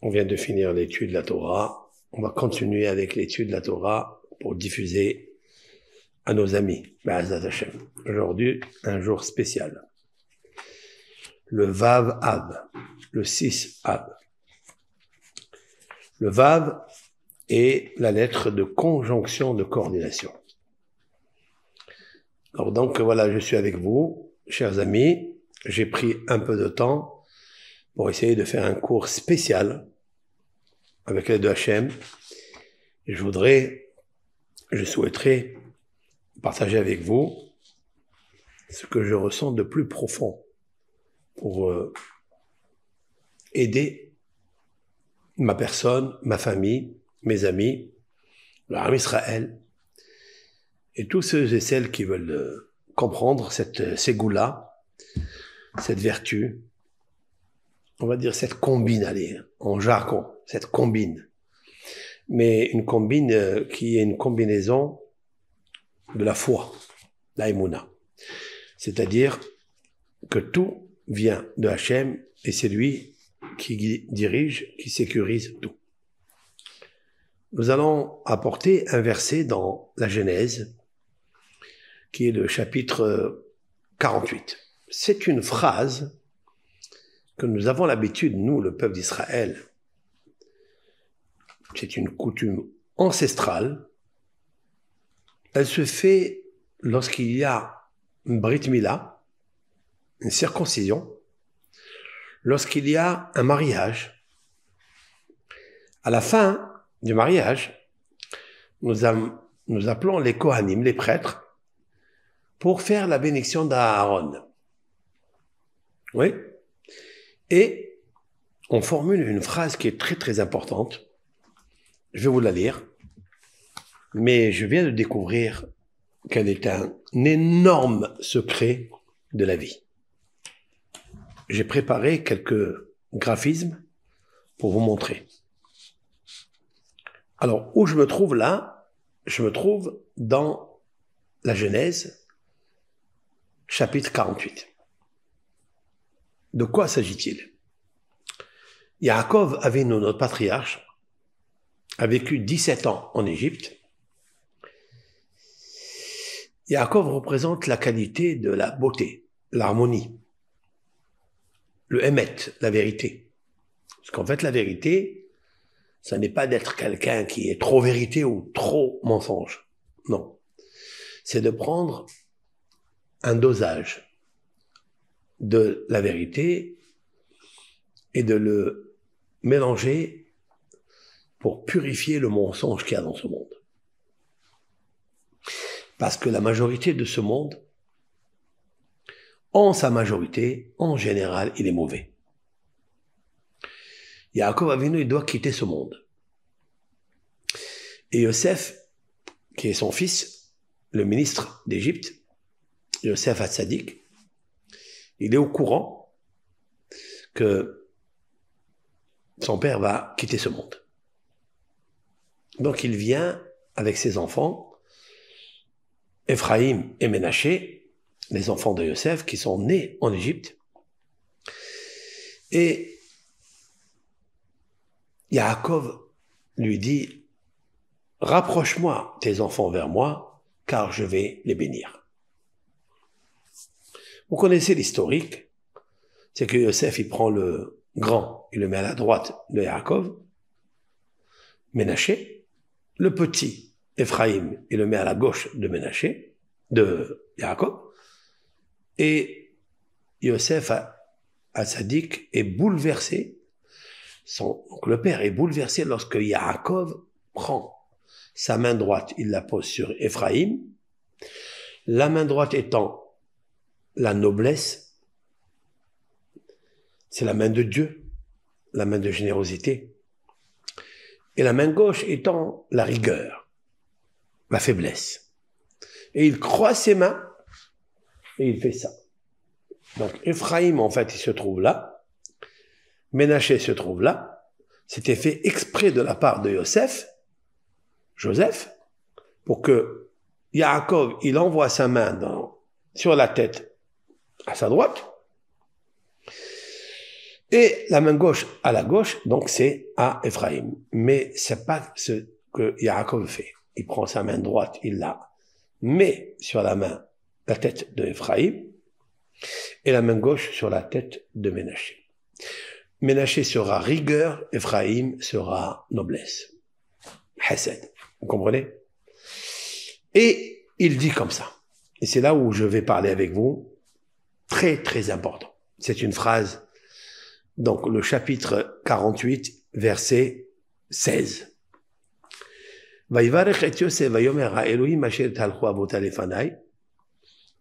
On vient de finir l'étude de la Torah. On va continuer avec l'étude de la Torah pour diffuser à nos amis. Be'ezrat Hashem. Aujourd'hui, un jour spécial. Le Vav Av, le 6 Av. Le Vav est la lettre de conjonction de coordination. Alors donc voilà, je suis avec vous, chers amis. J'ai pris un peu de temps pour essayer de faire un cours spécial avec l'aide de Hachem. Et je souhaiterais partager avec vous ce que je ressens de plus profond pour aider ma personne, ma famille, mes amis, le Ham Israël, et tous ceux et celles qui veulent comprendre cette ségoula, cette vertu, on va dire cette combine, allez, en jargon, cette combine. Mais une combine qui est une combinaison de la foi, la Emouna. C'est-à-dire que tout vient de Hachem et c'est lui qui dirige, qui sécurise tout. Nous allons apporter un verset dans la Genèse, qui est le chapitre 48. C'est une phrase que nous avons l'habitude, nous, le peuple d'Israël, c'est une coutume ancestrale. Elle se fait lorsqu'il y a une Brit Mila, une circoncision, lorsqu'il y a un mariage. À la fin du mariage, nous appelons les Kohanim, les prêtres, pour faire la bénédiction d'Aaron. Oui. Et on formule une phrase qui est très très importante. Je vais vous la lire. Mais je viens de découvrir qu'elle est un énorme secret de la vie. J'ai préparé quelques graphismes pour vous montrer. Alors, où je me trouve là? Je me trouve dans la Genèse, chapitre 48. De quoi s'agit-il? Yaakov Avinu, notre patriarche, a vécu 17 ans en Égypte. Yaakov représente la qualité de la beauté, l'harmonie, le émet, la vérité. Parce qu'en fait, la vérité, ça n'est pas d'être quelqu'un qui est trop vérité ou trop mensonge. Non. C'est de prendre un dosage de la vérité et de le mélanger pour purifier le mensonge qu'il y a dans ce monde. Parce que la majorité de ce monde, en sa majorité, en général, il est mauvais. Yaakov Avinu, il doit quitter ce monde. Et Yosef, qui est son fils, le ministre d'Égypte, Yosef Hatzadik, il est au courant que son père va quitter ce monde. Donc il vient avec ses enfants, Ephraïm et Ménaché, les enfants de Yosef qui sont nés en Égypte. Et Yaakov lui dit, rapproche-moi tes enfants vers moi, car je vais les bénir. Vous connaissez l'historique, c'est que Yosef, il prend le grand, il le met à la droite de Yaakov, Ménaché, le petit, Ephraïm, il le met à la gauche de Ménaché, de Yaakov, et Yosef Hatzadik est bouleversé, donc le père est bouleversé lorsque Yaakov prend sa main droite, il la pose sur Ephraïm, la main droite étant la noblesse, c'est la main de Dieu, la main de générosité, et la main gauche étant la rigueur, la faiblesse. Et il croise ses mains, et il fait ça. Donc Ephraïm, en fait, il se trouve là, Ménaché se trouve là, c'était fait exprès de la part de Joseph, pour que Yaakov, il envoie sa main sur la tête à sa droite, Et la main gauche à la gauche, donc c'est à Ephraim. Mais c'est pas ce que Yaakov fait. Il prend sa main droite, il la met sur la main, la tête de Ephraim, et la main gauche sur la tête de Ménaché. Ménaché sera rigueur, Ephraim sera noblesse. Hesed. Vous comprenez? Et il dit comme ça. Et c'est là où je vais parler avec vous. Très, très important. C'est une phrase. Donc, le chapitre 48, verset 16.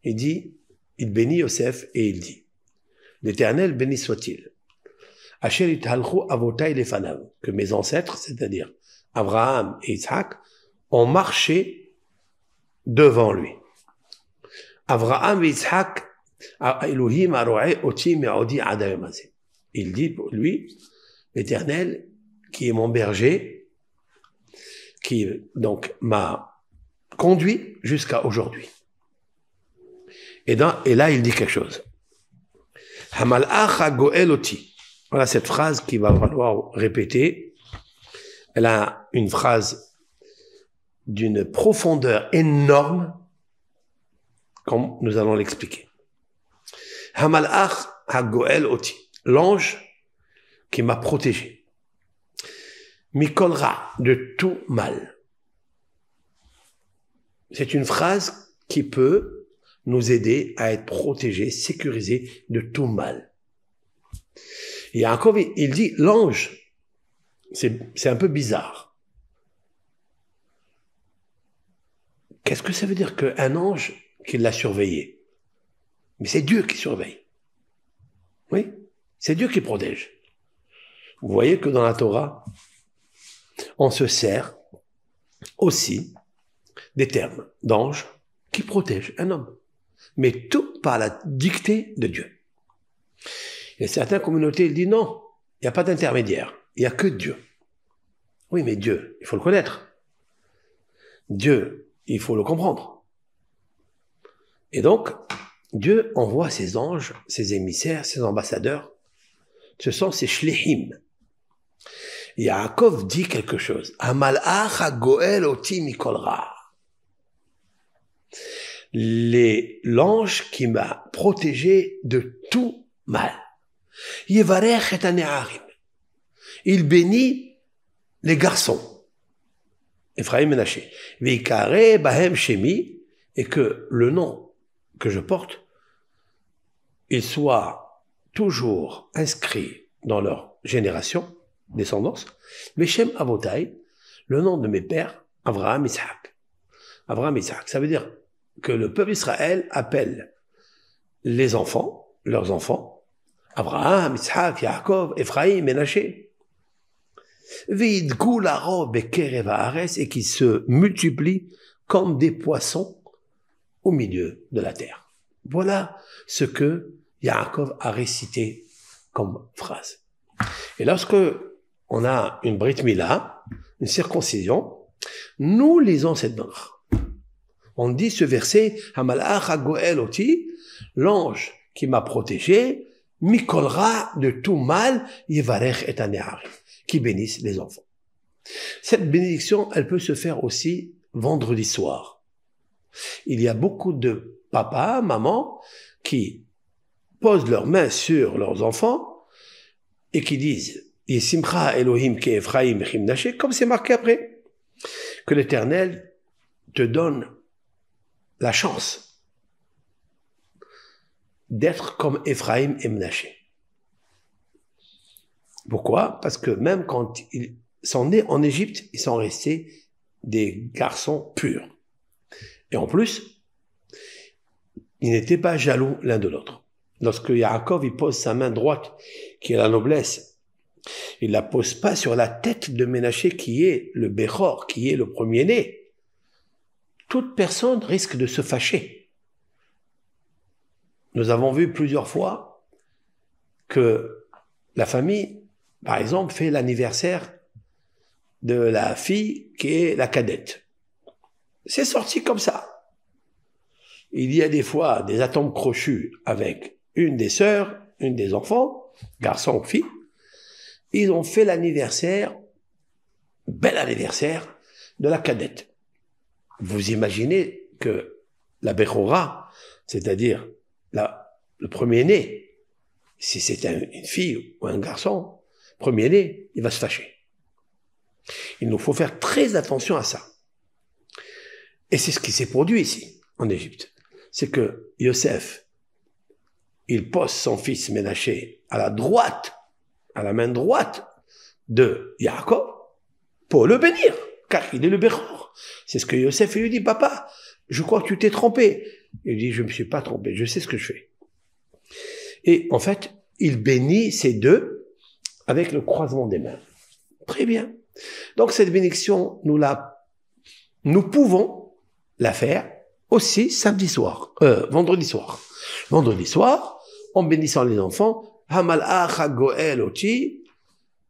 Il dit, il bénit Yosef et il dit, l'Éternel béni soit-il. Que mes ancêtres, c'est-à-dire Abraham et Isaac, ont marché devant lui. Abraham et Isaac, il dit pour lui, l'Éternel, qui est mon berger, qui donc m'a conduit jusqu'à aujourd'hui. Et là, il dit quelque chose. Voilà cette phrase qu'il va falloir répéter. Elle a une phrase d'une profondeur énorme, comme nous allons l'expliquer. Hamalach hagoel oti, l'ange qui m'a protégé. Mikolra, de tout mal. C'est une phrase qui peut nous aider à être protégés, sécurisés de tout mal. Et Yaakov, il dit, l'ange, c'est un peu bizarre. Qu'est-ce que ça veut dire qu'un ange qui l'a surveillé? Mais c'est Dieu qui surveille. Oui, c'est Dieu qui protège. Vous voyez que dans la Torah, on se sert aussi des termes d'ange qui protègent un homme. Mais tout par la dictée de Dieu. Et certaines communautés, ils disent non, il n'y a pas d'intermédiaire, il n'y a que Dieu. Oui, mais Dieu, il faut le connaître. Dieu, il faut le comprendre. Et donc, Dieu envoie ses anges, ses émissaires, ses ambassadeurs. Ce sont ses shlichim. Yaakov dit quelque chose. Amalach hagoel oti mikol ra. L'ange qui m'a protégé de tout mal. Yevarech et hane'arim. Il bénit les garçons. Ephraim et Ménaché. Veikare bahem shemi, et que le nom que je porte, il soit toujours inscrit dans leur génération, descendance. Veshem avotai, le nom de mes pères, Abraham, Isaac. Abraham, Isaac. Ça veut dire que le peuple Israël appelle les enfants, leurs enfants, Abraham, Isaac, Yaakov, Ephraim, Ménaché. Vidgou la robe et kerev haaretz, et qui se multiplient comme des poissons au milieu de la terre. Voilà ce que Yaakov a récité comme phrase. Et lorsque on a une brit mila, une circoncision, nous lisons cette bracha. On dit ce verset, Hamalach hagoel oti, l'ange qui m'a protégé, mikolra de tout mal, yivarech et hane'arim, qui bénisse les enfants. Cette bénédiction, elle peut se faire aussi vendredi soir. Il y a beaucoup de papas, mamans, qui posent leurs mains sur leurs enfants et qui disent Yisimcha Elohim ke Ephraim echim Ménaché, comme c'est marqué après, que l'Éternel te donne la chance d'être comme Ephraim et Ménaché. Pourquoi? Parce que même quand ils sont nés en Égypte, ils sont restés des garçons purs. Et en plus, ils n'étaient pas jaloux l'un de l'autre. Lorsque Yaakov il pose sa main droite, qui est la noblesse, il la pose pas sur la tête de Ménaché, qui est le Béchor, qui est le premier-né. Toute personne risque de se fâcher. Nous avons vu plusieurs fois que la famille, par exemple, fait l'anniversaire de la fille qui est la cadette. C'est sorti comme ça. Il y a des fois des atomes crochus avec une des sœurs, une des enfants, garçon ou fille, ils ont fait l'anniversaire, bel anniversaire, de la cadette. Vous imaginez que la Bechora, c'est-à-dire le premier-né, si c'est une fille ou un garçon, premier-né, il va se fâcher. Il nous faut faire très attention à ça. Et c'est ce qui s'est produit ici, en Égypte. C'est que Yosef, il pose son fils Ménaché à la droite, à la main droite de Yaakov, pour le bénir, car il est le Bechor. C'est ce que Yosef lui dit, papa, je crois que tu t'es trompé. Il dit, je ne me suis pas trompé, je sais ce que je fais. Et en fait, il bénit ces deux avec le croisement des mains. Très bien. Donc cette bénédiction, nous pouvons la faire aussi samedi soir, vendredi soir. Vendredi soir, en bénissant les enfants, Hamalach Goel Oti,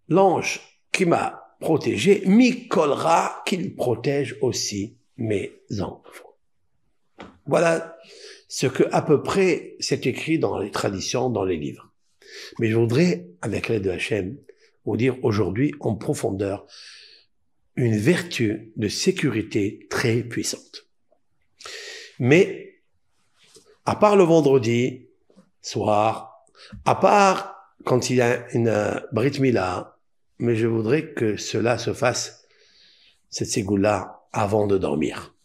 l'ange qui m'a protégé, Mikolra, qu'il protège aussi mes enfants. Voilà ce que à peu près c'est écrit dans les traditions, dans les livres. Mais je voudrais, avec l'aide de Hachem, vous dire aujourd'hui en profondeur une vertu de sécurité très puissante. Mais, à part le vendredi soir, à part quand il y a une Brit Mila, mais je voudrais que cela se fasse, cette ségoula, avant de dormir.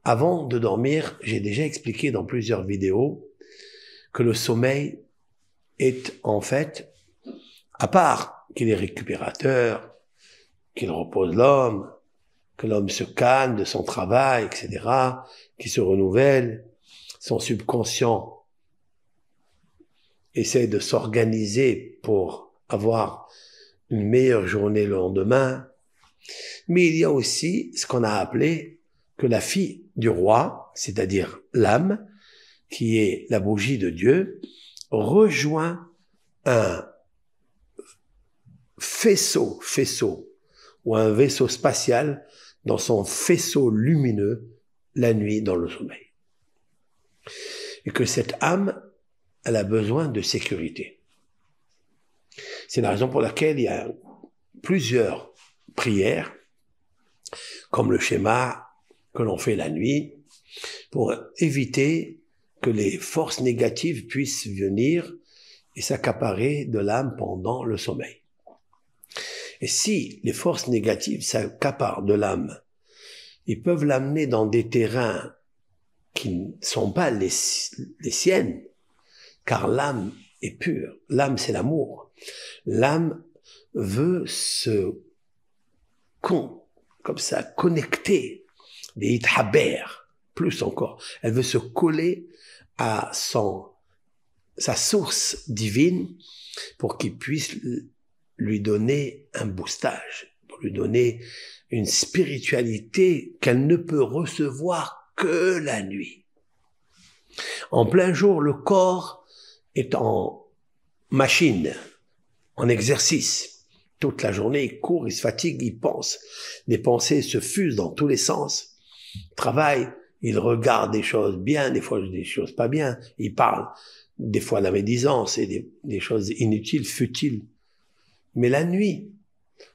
Avant de dormir, j'ai déjà expliqué dans plusieurs vidéos que le sommeil est en fait, à part qu'il est récupérateur, qu'il repose l'homme, que l'homme se calme de son travail, etc., qu'il se renouvelle, son subconscient essaie de s'organiser pour avoir une meilleure journée le lendemain. Mais il y a aussi ce qu'on a appelé que la fille du roi, c'est-à-dire l'âme, qui est la bougie de Dieu, rejoint un faisceau ou un vaisseau spatial dans son faisceau lumineux la nuit dans le sommeil. Et que cette âme, elle a besoin de sécurité. C'est la raison pour laquelle il y a plusieurs prières, comme le schéma que l'on fait la nuit, pour éviter que les forces négatives puissent venir et s'accaparer de l'âme pendant le sommeil. Et si les forces négatives s'accaparent de l'âme, ils peuvent l'amener dans des terrains qui ne sont pas les siennes, car l'âme est pure. L'âme, c'est l'amour. L'âme veut comme ça, connecter, des ithaber, plus encore. Elle veut se coller à sa source divine pour qu'il puisse lui donner un boostage, pour lui donner une spiritualité qu'elle ne peut recevoir que la nuit. En plein jour, le corps est en machine, en exercice. Toute la journée, il court, il se fatigue, il pense. Les pensées se fusent dans tous les sens. Il travaille, il regarde des choses bien, des fois des choses pas bien. Il parle des fois la médisance et des choses inutiles, futiles. Mais la nuit,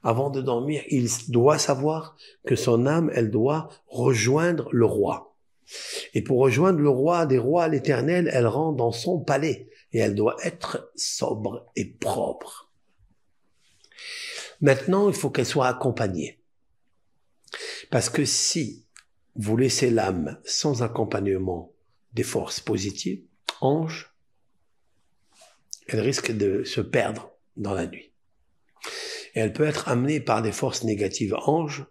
avant de dormir, il doit savoir que son âme, elle doit rejoindre le roi. Et pour rejoindre le roi des rois, l'Éternel, elle rentre dans son palais et elle doit être sobre et propre. Maintenant, il faut qu'elle soit accompagnée. Parce que si vous laissez l'âme sans accompagnement des forces positives, anges, elle risque de se perdre dans la nuit. Et elle peut être amenée par des forces négatives anges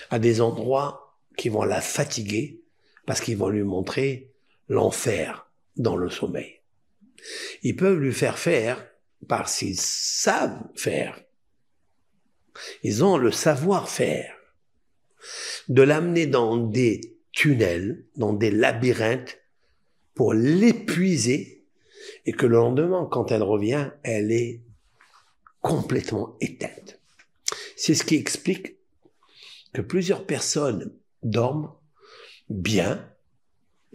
à des endroits qui vont la fatiguer parce qu'ils vont lui montrer l'enfer dans le sommeil. Ils peuvent lui faire faire parce qu'ils savent faire. Ils ont le savoir-faire de l'amener dans des tunnels, dans des labyrinthes pour l'épuiser et que le lendemain, quand elle revient, elle est complètement éteinte. C'est ce qui explique que plusieurs personnes dorment bien,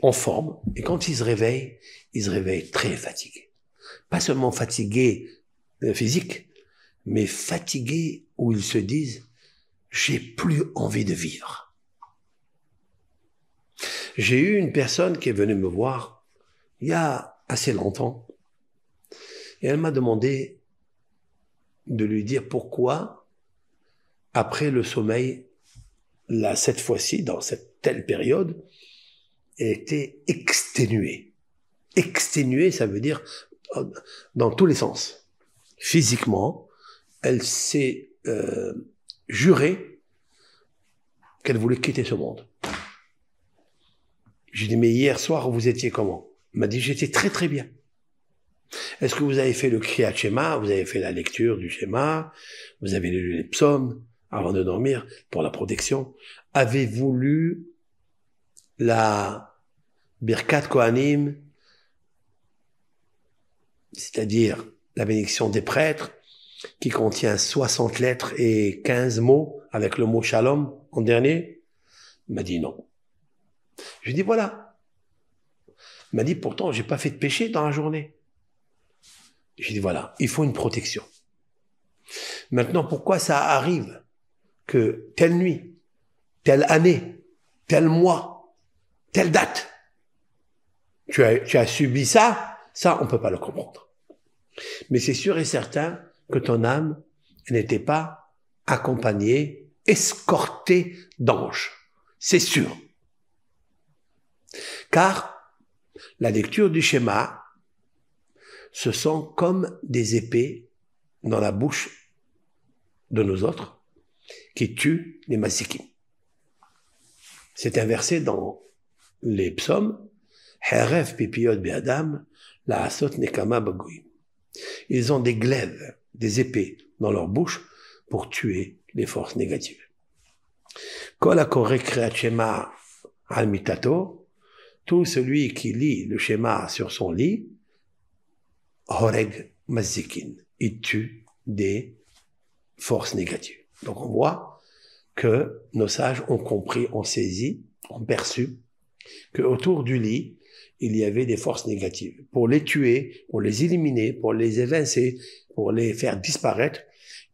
en forme, et quand ils se réveillent très fatigués. pas seulement fatigués physique, mais fatigués où ils se disent « j'ai plus envie de vivre ». J'ai eu une personne qui est venue me voir il y a assez longtemps et elle m'a demandé de lui dire pourquoi, après le sommeil, là, cette fois-ci, dans cette telle période, elle était exténuée. Exténuée, ça veut dire dans tous les sens. Physiquement, elle s'est jurée qu'elle voulait quitter ce monde. J'ai dit, mais hier soir, vous étiez comment? Elle m'a dit, j'étais très très bien. Est-ce que vous avez fait le Kriyat Shema? Vous avez fait la lecture du Shema? Vous avez lu les psaumes avant de dormir pour la protection? Avez-vous lu la Birkat Kohanim, c'est-à-dire la bénédiction des prêtres, qui contient 60 lettres et 15 mots, avec le mot Shalom en dernier? Il m'a dit non. Je lui ai dit voilà. Il m'a dit pourtant j'ai pas fait de péché dans la journée. J'ai dit voilà, il faut une protection. Maintenant, pourquoi ça arrive que telle nuit, telle année, tel mois, telle date, tu as subi ça, on peut pas le comprendre. Mais c'est sûr et certain que ton âme n'était pas accompagnée, escortée d'anges. C'est sûr. Car la lecture du schéma, ce sont comme des épées dans la bouche de nos autres qui tuent les mazikim. C'est un verset dans les psaumes. Heref pipiyot be'adam, la asot nekama bagoyim. Ils ont des glaives, des épées dans leur bouche pour tuer les forces négatives. Kol hakoreh kriyat shema al mitato, tout celui qui lit le schéma sur son lit, horeg mazikin, il tue des forces négatives. Donc on voit que nos sages ont compris, ont saisi, ont perçu que autour du lit, il y avait des forces négatives. Pour les tuer, pour les éliminer, pour les évincer, pour les faire disparaître,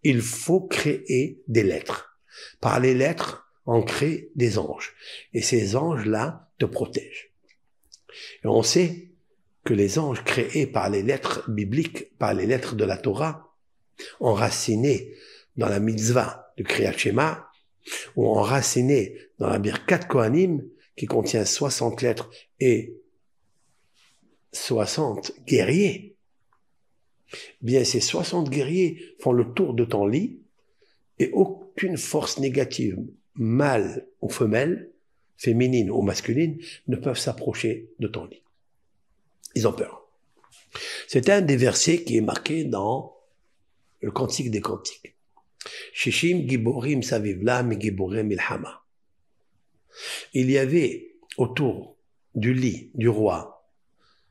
il faut créer des lettres. Par les lettres, on crée des anges. Et ces anges-là te protègent. Et on sait que les anges créés par les lettres bibliques, par les lettres de la Torah, enracinés dans la mitzvah du Kriyat Shema, ou enracinés dans la Birkat Kohanim, qui contient 60 lettres et 60 guerriers. Bien, ces 60 guerriers font le tour de ton lit et aucune force négative, mâle ou femelle, féminine ou masculine, ne peuvent s'approcher de ton lit. Ils ont peur. C'est un des versets qui est marqué dans le Cantique des Cantiques. Shishim giborim savivla mi giborei milhama. Il y avait autour du lit du roi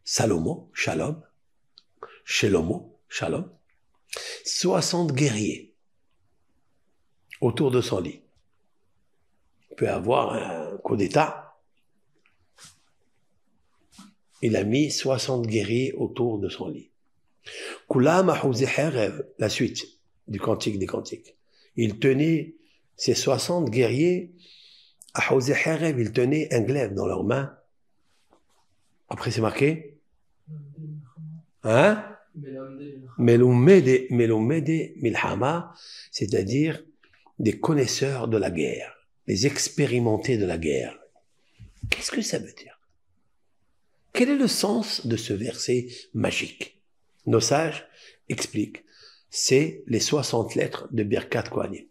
Salomon, Shalom, Shelomo, Shalom, 60 guerriers autour de son lit. Il peut avoir un coup d'État. Il a mis 60 guerriers autour de son lit. Kulam ahouzi herev, la suite du Cantique des Cantiques. Il tenait ces 60 guerriers, ahouzi herev, ils tenaient un glaive dans leurs mains. Après c'est marqué hein? Meloumede milhama, c'est-à-dire des connaisseurs de la guerre, des expérimentés de la guerre. Qu'est-ce que ça veut dire? Quel est le sens de ce verset magique? Nos sages expliquent. C'est les 60 lettres de Birkat Kohanim.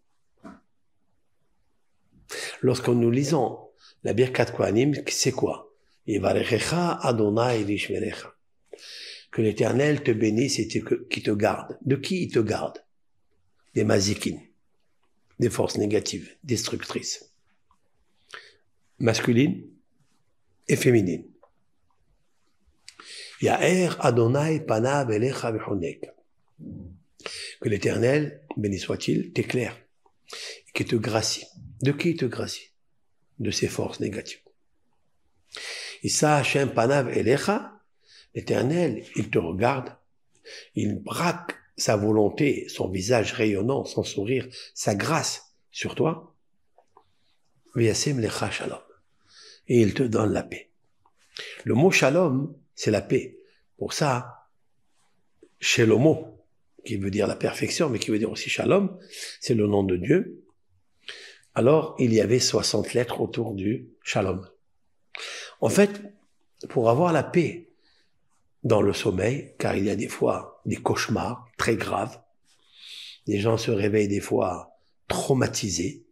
Lorsque nous lisons la Birkat Kohanim, c'est quoi? Yivarechecha Adonai vishmerecha. Que l'Éternel te bénisse et qui te garde. De qui il te garde? Des mazikin, des forces négatives, destructrices, masculines et féminines. Ya'er Adonai panav elecha v'chonek. Que l'Éternel, béni soit-il, t'éclaire et qui te gracie. De qui il te gracie? De ces forces négatives. Issa Hashem panav elecha, l'Éternel, il te regarde Il braque sa volonté, son visage rayonnant, son sourire, sa grâce sur toi. V'yasim lecha shalom. Et il te donne la paix. Le mot shalom, c'est la paix. Pour ça, shelomo, qui veut dire la perfection, mais qui veut dire aussi shalom, c'est le nom de Dieu. Alors, il y avait 60 lettres autour du shalom. En fait, pour avoir la paix dans le sommeil, car il y a des fois des cauchemars très graves, les gens se réveillent des fois traumatisés.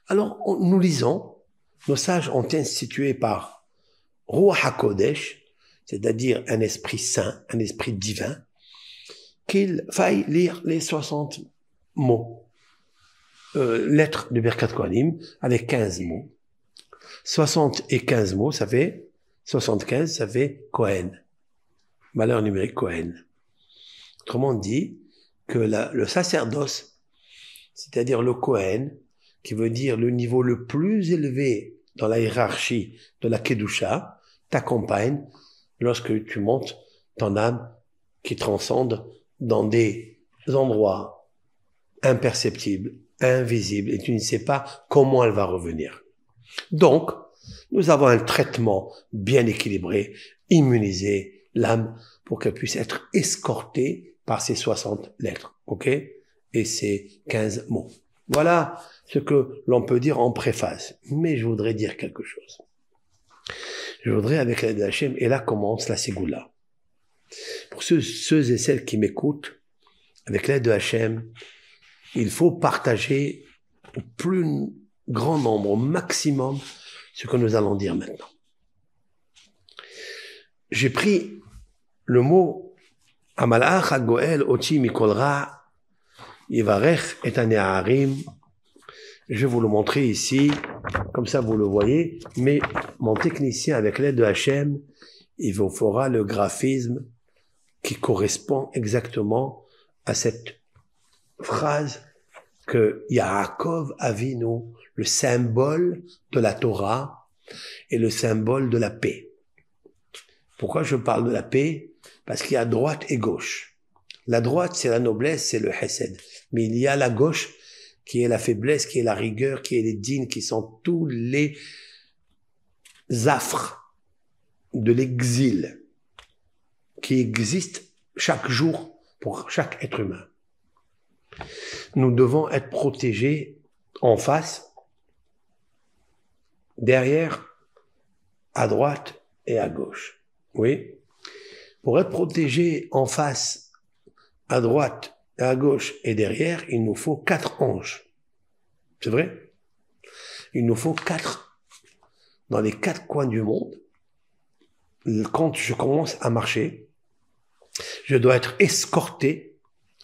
Alors, nous lisons, nos sages ont institué par Ruach HaKodesh, c'est-à-dire un esprit saint, un esprit divin, qu'il faille lire les 60 mots, lettres de Birkat Kohanim, avec 15 mots. 60 et 15 mots, ça fait 75, ça fait Kohen. Valeur numérique Kohen. Autrement dit, que le sacerdoce, c'est-à-dire le Kohen, qui veut dire le niveau le plus élevé dans la hiérarchie de la Kedusha, t'accompagne lorsque tu montes ton âme qui transcende dans des endroits imperceptibles, invisibles, et tu ne sais pas comment elle va revenir. Donc, nous avons un traitement bien équilibré, immunisé, l'âme, pour qu'elle puisse être escortée par ces 60 lettres, ok? Et ces 15 mots. Voilà ce que l'on peut dire en préface. Mais je voudrais dire quelque chose. Je voudrais, avec l'aide d'Hachem, et là commence la Ségoula. Pour ceux et celles qui m'écoutent, avec l'aide de Hachem, il faut partager au plus grand nombre, au maximum, ce que nous allons dire maintenant. J'ai pris le mot Amalach HaGoel Oti Mikol Ra Yivarech et Aneharim. Je vais vous le montrer ici, comme ça vous le voyez, mais mon technicien, avec l'aide de Hachem, il vous fera le graphisme qui correspond exactement à cette phrase que Yaakov Avinu, le symbole de la Torah et le symbole de la paix. Pourquoi je parle de la paix? Parce qu'il y a droite et gauche. La droite, c'est la noblesse, c'est le chesed. Mais il y a la gauche, qui est la faiblesse, qui est la rigueur, qui est les dînes, qui sont tous les affres de l'exil qui existent chaque jour pour chaque être humain. Nous devons être protégés en face, derrière, à droite et à gauche. Oui. Pour être protégés en face, à droite, à gauche et derrière, il nous faut 4 anges. C'est vrai? Il nous faut 4 dans les 4 coins du monde. Quand je commence à marcher, je dois être escorté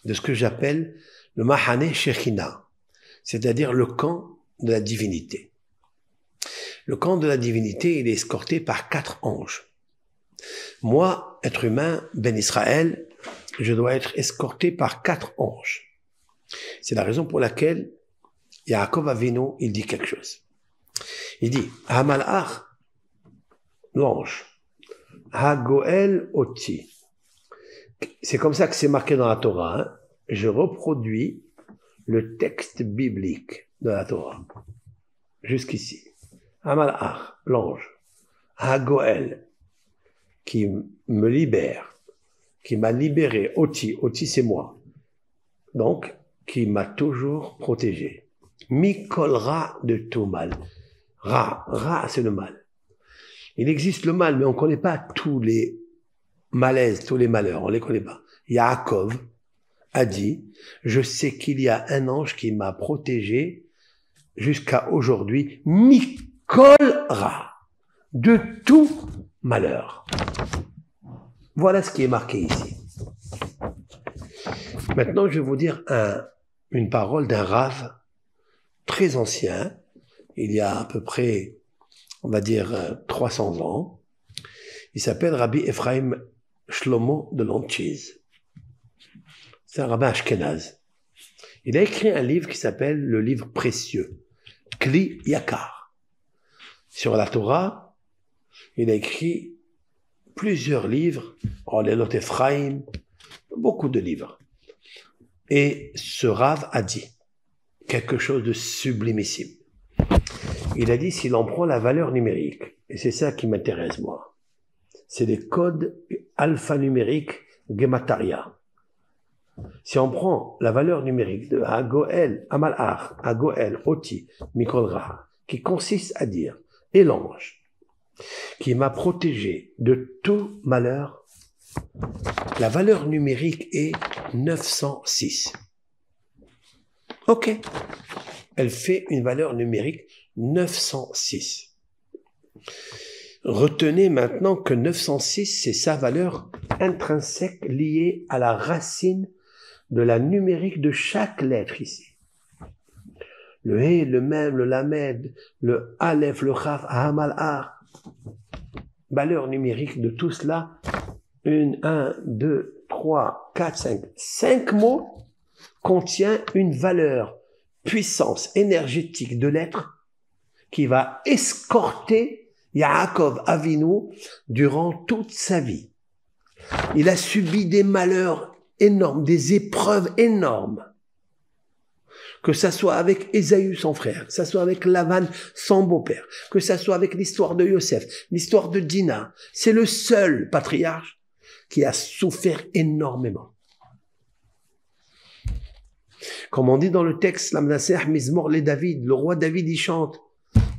de ce que j'appelle le Mahane Shechina, c'est-à-dire le camp de la divinité. Le camp de la divinité, il est escorté par 4 anges. Moi, être humain, Ben Israël, je dois être escorté par 4 anges. C'est la raison pour laquelle Yaakov Avinu, il dit quelque chose. Il dit, Hamalach, l'ange, Hagoel Oti. C'est comme ça que c'est marqué dans la Torah. Hein. Je reproduis le texte biblique de la Torah. Jusqu'ici. Hamalach, l'ange, Hagoel, qui me libère, qui m'a libéré, Oti c'est moi, donc qui m'a toujours protégé. Mikol Ra de tout mal. Ra c'est le mal. Il existe le mal, mais on ne connaît pas tous les malaises, tous les malheurs, on ne les connaît pas. Yaakov a dit, je sais qu'il y a un ange qui m'a protégé jusqu'à aujourd'hui, Mikol Ra, de tout malheur. Voilà ce qui est marqué ici. Maintenant, je vais vous dire une parole d'un rave très ancien, il y a à peu près, on va dire, 300 ans. Il s'appelle Rabbi Ephraim Shlomo de Lantchiz. C'est un rabbin ashkénaze. Il a écrit un livre qui s'appelle le livre précieux, Kli Yakar. Sur la Torah, il a écrit plusieurs livres, Olelot Ephraim, beaucoup de livres. Et ce Rav a dit quelque chose de sublimissime. Il a dit, s'il en prend la valeur numérique, et c'est ça qui m'intéresse moi, c'est les codes alphanumériques Gemataria. Si on prend la valeur numérique de Hagoel, Amalach, Hagoel, Oti, Mikolra, qui consiste à dire, et l'ange, qui m'a protégé de tout malheur, la valeur numérique est 906. Ok. Elle fait une valeur numérique 906. Retenez maintenant que 906, c'est sa valeur intrinsèque liée à la racine de la numérique de chaque lettre ici. Le He, le Mem, le Lamed, le Aleph, le Chaf, Hamal, Ar. Valeur numérique de tout cela, 1, 2, 3, 4, 5. 5 mots contient une valeur, puissance énergétique de l'être qui va escorter Yaakov Avinu durant toute sa vie. Il a subi des malheurs énormes, des épreuves énormes. Que ça soit avec Ésaü, son frère, que ça soit avec Lavan, son beau-père, que ça soit avec l'histoire de Yosef, l'histoire de Dina. C'est le seul patriarche qui a souffert énormément. Comme on dit dans le texte, Lamnaser Mizmor le David, le roi David, il chante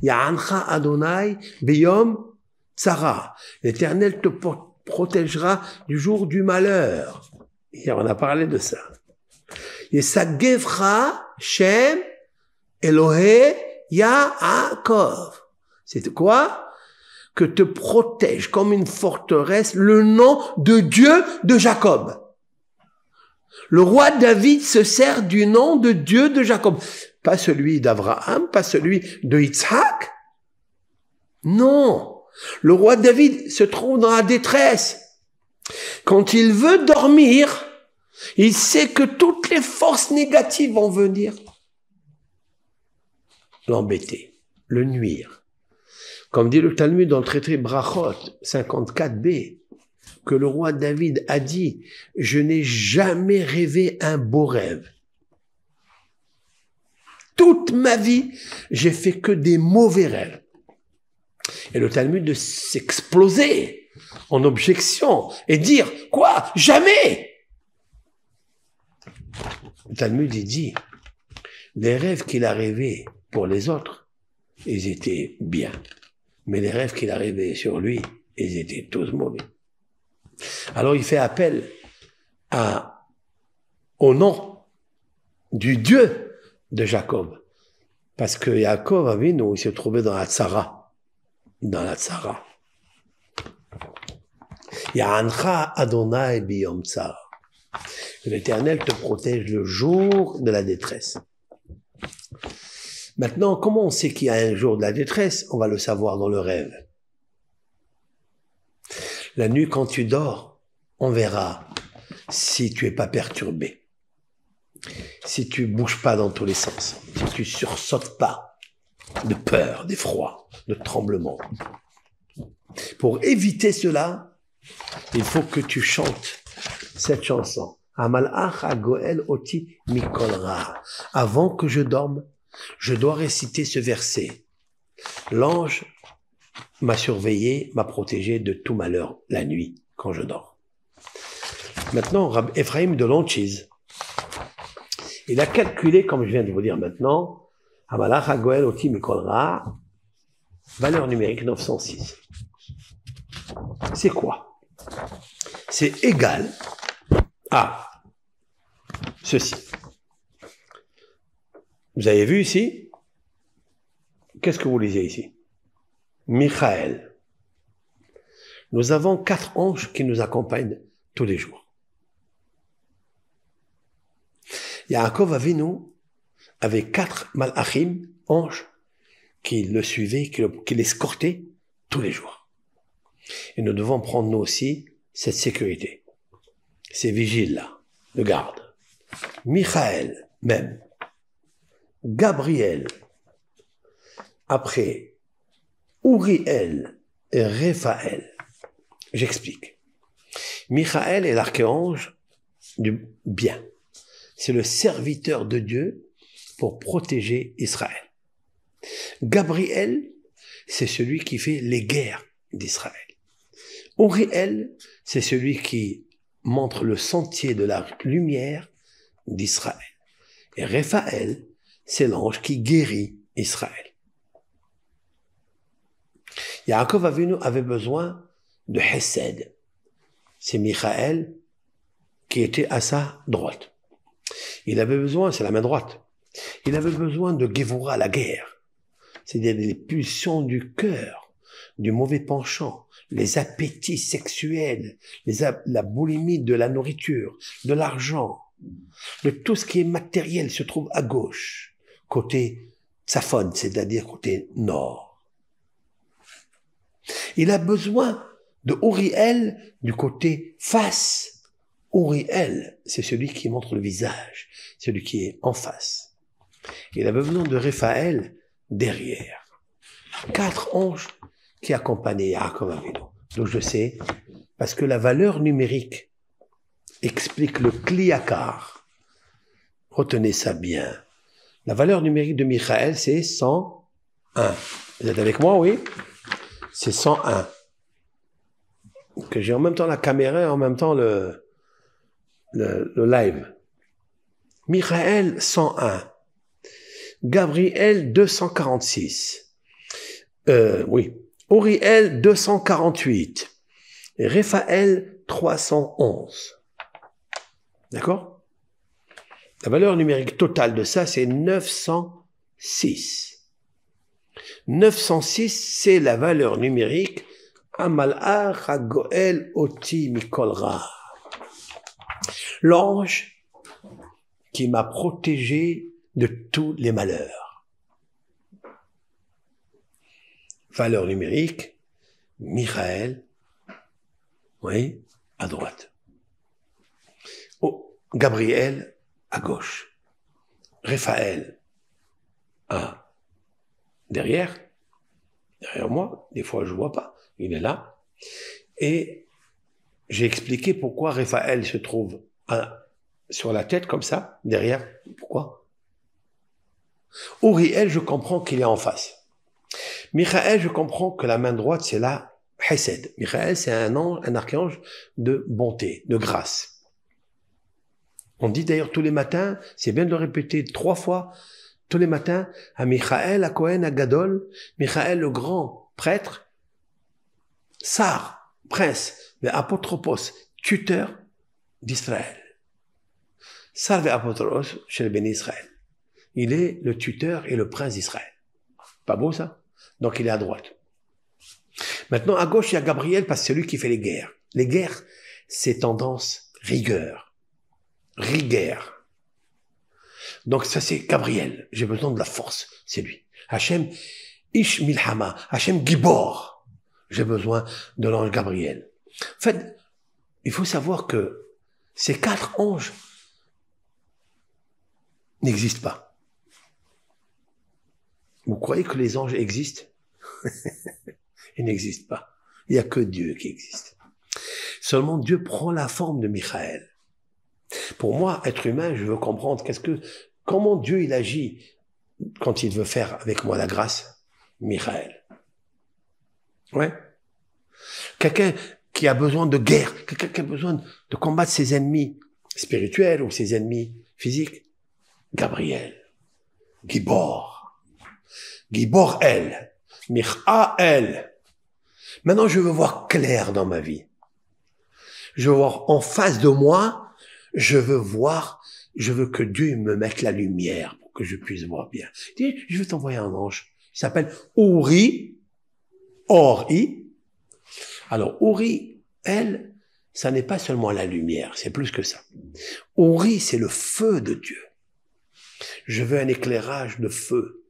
Ya'ancha Adonai Beyom Tzara. L'Éternel te protégera du jour du malheur. Hier, on a parlé de ça. Yesagevcha Shem Elohe Yaakov. C'est quoi? Que te protège comme une forteresse le nom de Dieu de Jacob. Le roi David se sert du nom de Dieu de Jacob. Pas celui d'Abraham, pas celui de Yitzhak. Non. Le roi David se trouve dans la détresse. Quand il veut dormir, il sait que toutes les forces négatives vont venir l'embêter, le nuire. Comme dit le Talmud dans le traité Brachot 54b, que le roi David a dit « Je n'ai jamais rêvé un beau rêve. Toute ma vie, j'ai fait que des mauvais rêves. » Et le Talmud de s'exploser en objection et dire « Quoi? Jamais !» Le Talmud il dit « Les rêves qu'il a rêvés pour les autres, ils étaient bien. Mais les rêves qu'il a rêvés sur lui, ils étaient tous mauvais. » Alors il fait appel au nom du Dieu de Jacob. Parce que Jacob Avinu, il se trouvait dans la tzara. Dans la tzara. Ya'ancha Adonai biyom tzara. L'Éternel te protège le jour de la détresse. Maintenant, comment on sait qu'il y a un jour de la détresse? On va le savoir dans le rêve. La nuit, quand tu dors, on verra si tu es pas perturbé, si tu bouges pas dans tous les sens, si tu sursautes pas de peur, d'effroi, de tremblement. Pour éviter cela, il faut que tu chantes cette chanson. Amalach Hagoel Oti Mikolra. Avant que je dorme, je dois réciter ce verset. L'ange m'a surveillé, m'a protégé de tout malheur la nuit quand je dors. Maintenant, Rabbi Ephraim de Lonchiz, il a calculé, comme je viens de vous dire maintenant, Amalach Hagoel Oti Mikolra, valeur numérique 906. C'est quoi? C'est égal à ceci. Vous avez vu ici? Qu'est-ce que vous lisez ici? Michael. Nous avons 4 anges qui nous accompagnent tous les jours. Yaakov Avinu avait 4 malachim, anges, qui le suivaient, qui l'escortaient tous les jours. Et nous devons prendre nous aussi cette sécurité. Ces vigiles-là, le garde. Michael, même. Gabriel. Après, Uriel et Raphaël. J'explique. Michael est l'archange du bien. C'est le serviteur de Dieu pour protéger Israël. Gabriel, c'est celui qui fait les guerres d'Israël. Uriel, c'est celui qui montre le sentier de la lumière d'Israël. Et Raphaël, c'est l'ange qui guérit Israël. Yaakov Avinu avait besoin de Hesed. C'est Michaël qui était à sa droite. Il avait besoin, c'est la main droite, il avait besoin de Gévora, la guerre. C'est-à-dire les pulsions du cœur, du mauvais penchant, les appétits sexuels, la boulimie de la nourriture, de l'argent, de tout ce qui est matériel se trouve à gauche, côté Tsafon, c'est-à-dire côté nord. Il a besoin de Uriel du côté face. Uriel, c'est celui qui montre le visage, celui qui est en face. Il avait besoin de Raphaël derrière. 4 anges qui accompagnaient Yaakov Avinu. Donc je sais, parce que la valeur numérique explique le Kliakar. Retenez ça bien. La valeur numérique de Michaël, c'est 101. Vous êtes avec moi, oui? C'est 101. Que j'ai en même temps la caméra et en même temps le live. Michaël, 101. Gabriel, 246. Oui. Uriel, 248. Et Raphaël, 311. D'accord? La valeur numérique totale de ça, c'est 906. 906, c'est la valeur numérique Amal'ach HaGoel Oti Mikol Ra. L'ange qui m'a protégé de tous les malheurs. Valeur numérique, Michaël, oui, à droite. Oh, Gabriel, à gauche. Raphaël, derrière moi, des fois je vois pas, il est là. Et j'ai expliqué pourquoi Raphaël se trouve sur la tête comme ça, derrière. Pourquoi? Uriel, je comprends qu'il est en face. Michaël, je comprends que la main droite, c'est la Hesed. Michaël, c'est un archange de bonté, de grâce. On dit d'ailleurs tous les matins, c'est bien de le répéter 3 fois, tous les matins, à Michaël, à Cohen, à Gadol, Michaël le grand prêtre, Sar, prince, mais apotropos, tuteur d'Israël. Sar et apotropos chez le béni Israël. Il est le tuteur et le prince d'Israël. Pas beau ça? Donc il est à droite. Maintenant, à gauche, il y a Gabriel parce que c'est lui qui fait les guerres. Les guerres, c'est tendance rigueur. Rigueur. Donc ça, c'est Gabriel. J'ai besoin de la force. C'est lui. Hachem Ish Milhama. Hachem Gibor. J'ai besoin de l'ange Gabriel. En fait, il faut savoir que ces 4 anges n'existent pas. Vous croyez que les anges existent? Ils n'existent pas. Il n'y a que Dieu qui existe. Seulement Dieu prend la forme de Michaël. Pour moi, être humain, je veux comprendre comment Dieu il agit quand il veut faire avec moi la grâce. Michaël. Ouais. Quelqu'un qui a besoin de guerre, quelqu'un qui a besoin de combattre ses ennemis spirituels ou ses ennemis physiques. Gabriel. Gibor. Gibor El. Michaël. Maintenant, je veux voir clair dans ma vie. Je veux voir en face de moi, je veux que Dieu me mette la lumière pour que je puisse voir bien. Je vais t'envoyer un ange. Il s'appelle Uri. Alors, Uri, elle, ça n'est pas seulement la lumière, c'est plus que ça. Uri, c'est le feu de Dieu. Je veux un éclairage de feu,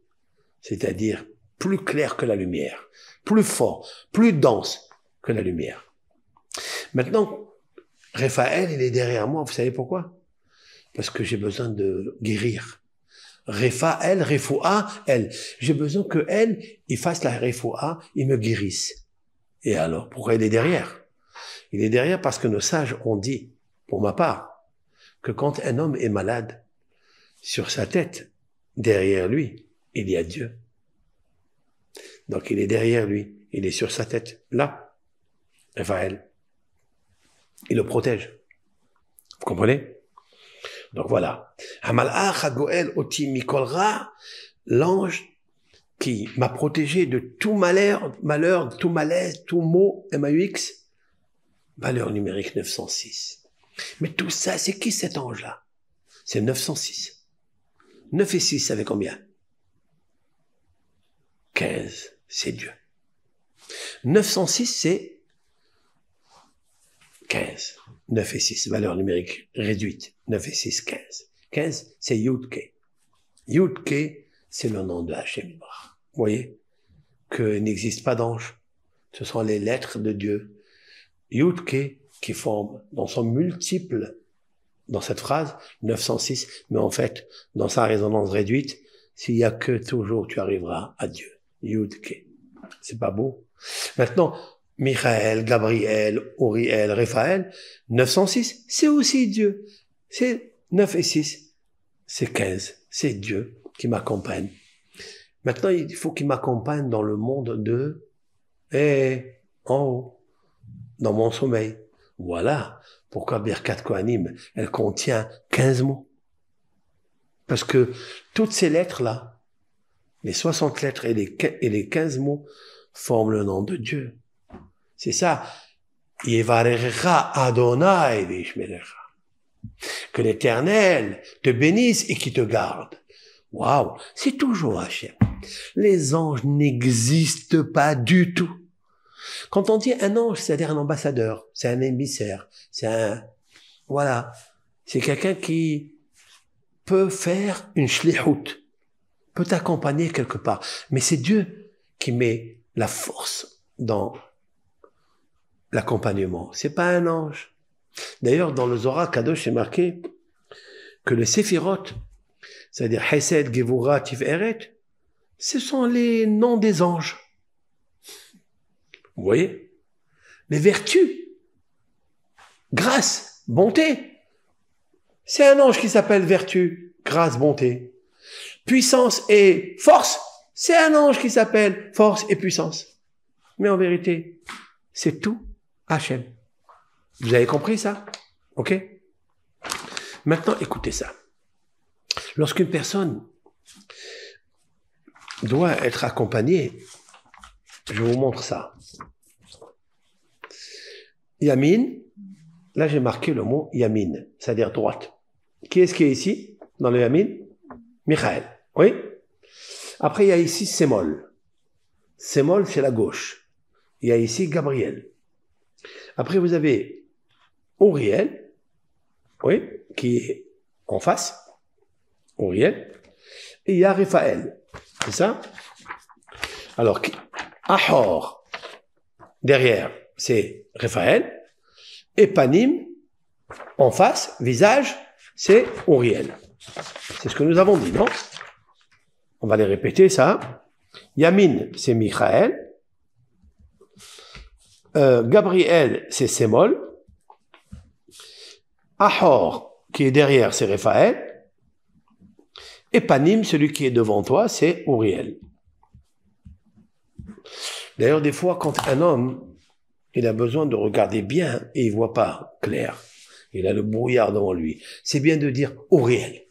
c'est-à-dire plus clair que la lumière, plus fort, plus dense que la lumière. Maintenant, Raphaël, il est derrière moi, vous savez pourquoi? Parce que j'ai besoin de guérir. Raphaël, Refoua, elle. J'ai besoin que elle, il fasse la Refoua, il me guérisse. Et alors, pourquoi il est derrière? Il est derrière parce que nos sages ont dit, pour ma part, que quand un homme est malade, sur sa tête, derrière lui, il y a Dieu. Donc il est derrière lui, il est sur sa tête, là, Raphaël. Il le protège. Vous comprenez? Donc voilà. L'ange qui m'a protégé de tout malheur, tout malaise, tout mot, MAUX, valeur numérique 906. Mais tout ça, c'est qui cet ange-là? C'est 906. 9 et 6, ça fait combien? 15, c'est Dieu. 906, c'est 15. 9 et 6, valeur numérique réduite. 9 et 6, 15. 15, c'est Yud-Ke. Yud-Ke, c'est le nom de Hachem. Vous voyez qu'il n'existe pas d'ange. Ce sont les lettres de Dieu. Yud-Ke qui forment dans son multiple, dans cette phrase, 906, mais en fait, dans sa résonance réduite, s'il y a que toujours, tu arriveras à Dieu. Yud-Ke. C'est pas beau? Maintenant, Michael, Gabriel, Uriel, Raphaël, 906, c'est aussi Dieu. C'est 9 et 6, c'est 15. C'est Dieu qui m'accompagne. Maintenant, il faut qu'il m'accompagne dans le monde de, en haut, dans mon sommeil. Voilà pourquoi Birkat Kohanim, elle contient 15 mots. Parce que toutes ces lettres-là, les 60 lettres et les 15 mots, forment le nom de Dieu. C'est ça. Yevarecha Adonai v'yishmerecha. Que l'Éternel te bénisse et qui te garde. Waouh, c'est toujours Hachem. Les anges n'existent pas du tout. Quand on dit un ange, c'est-à-dire un ambassadeur, c'est un émissaire, voilà, c'est quelqu'un qui peut faire une shlihout, peut t'accompagner quelque part. Mais c'est Dieu qui met la force dans l'accompagnement. C'est pas un ange. D'ailleurs, dans le Zohar Kadosh, c'est marqué que le Séphirot, c'est-à-dire Hesed, Gevura, Tiferet, ce sont les noms des anges. Vous voyez? Les vertus, grâce, bonté. C'est un ange qui s'appelle vertu, grâce, bonté. Puissance et force, c'est un ange qui s'appelle force et puissance. Mais en vérité, c'est tout Hachem. Vous avez compris ça? Ok? Maintenant, écoutez ça. Lorsqu'une personne doit être accompagnée, je vous montre ça. Yamin, là j'ai marqué le mot Yamin, c'est-à-dire droite. Qui est-ce qui est ici, dans le Yamin? Michael, oui? Après il y a ici Sémol. Sémol, c'est la gauche. Il y a ici Gabriel. Après vous avez Uriel, oui, qui est en face. Uriel. Et il y a Raphaël. C'est ça? Alors, Ahor, derrière, c'est Raphaël. Et Panim, en face, visage, c'est Uriel. C'est ce que nous avons dit, non? On va les répéter, ça. Yamin, c'est Michael. Gabriel, c'est Sémol. Ahor, qui est derrière, c'est Raphaël. Et Panim, celui qui est devant toi, c'est Uriel. D'ailleurs, des fois, quand un homme, il a besoin de regarder bien et il voit pas clair, il a le brouillard devant lui, c'est bien de dire Uriel.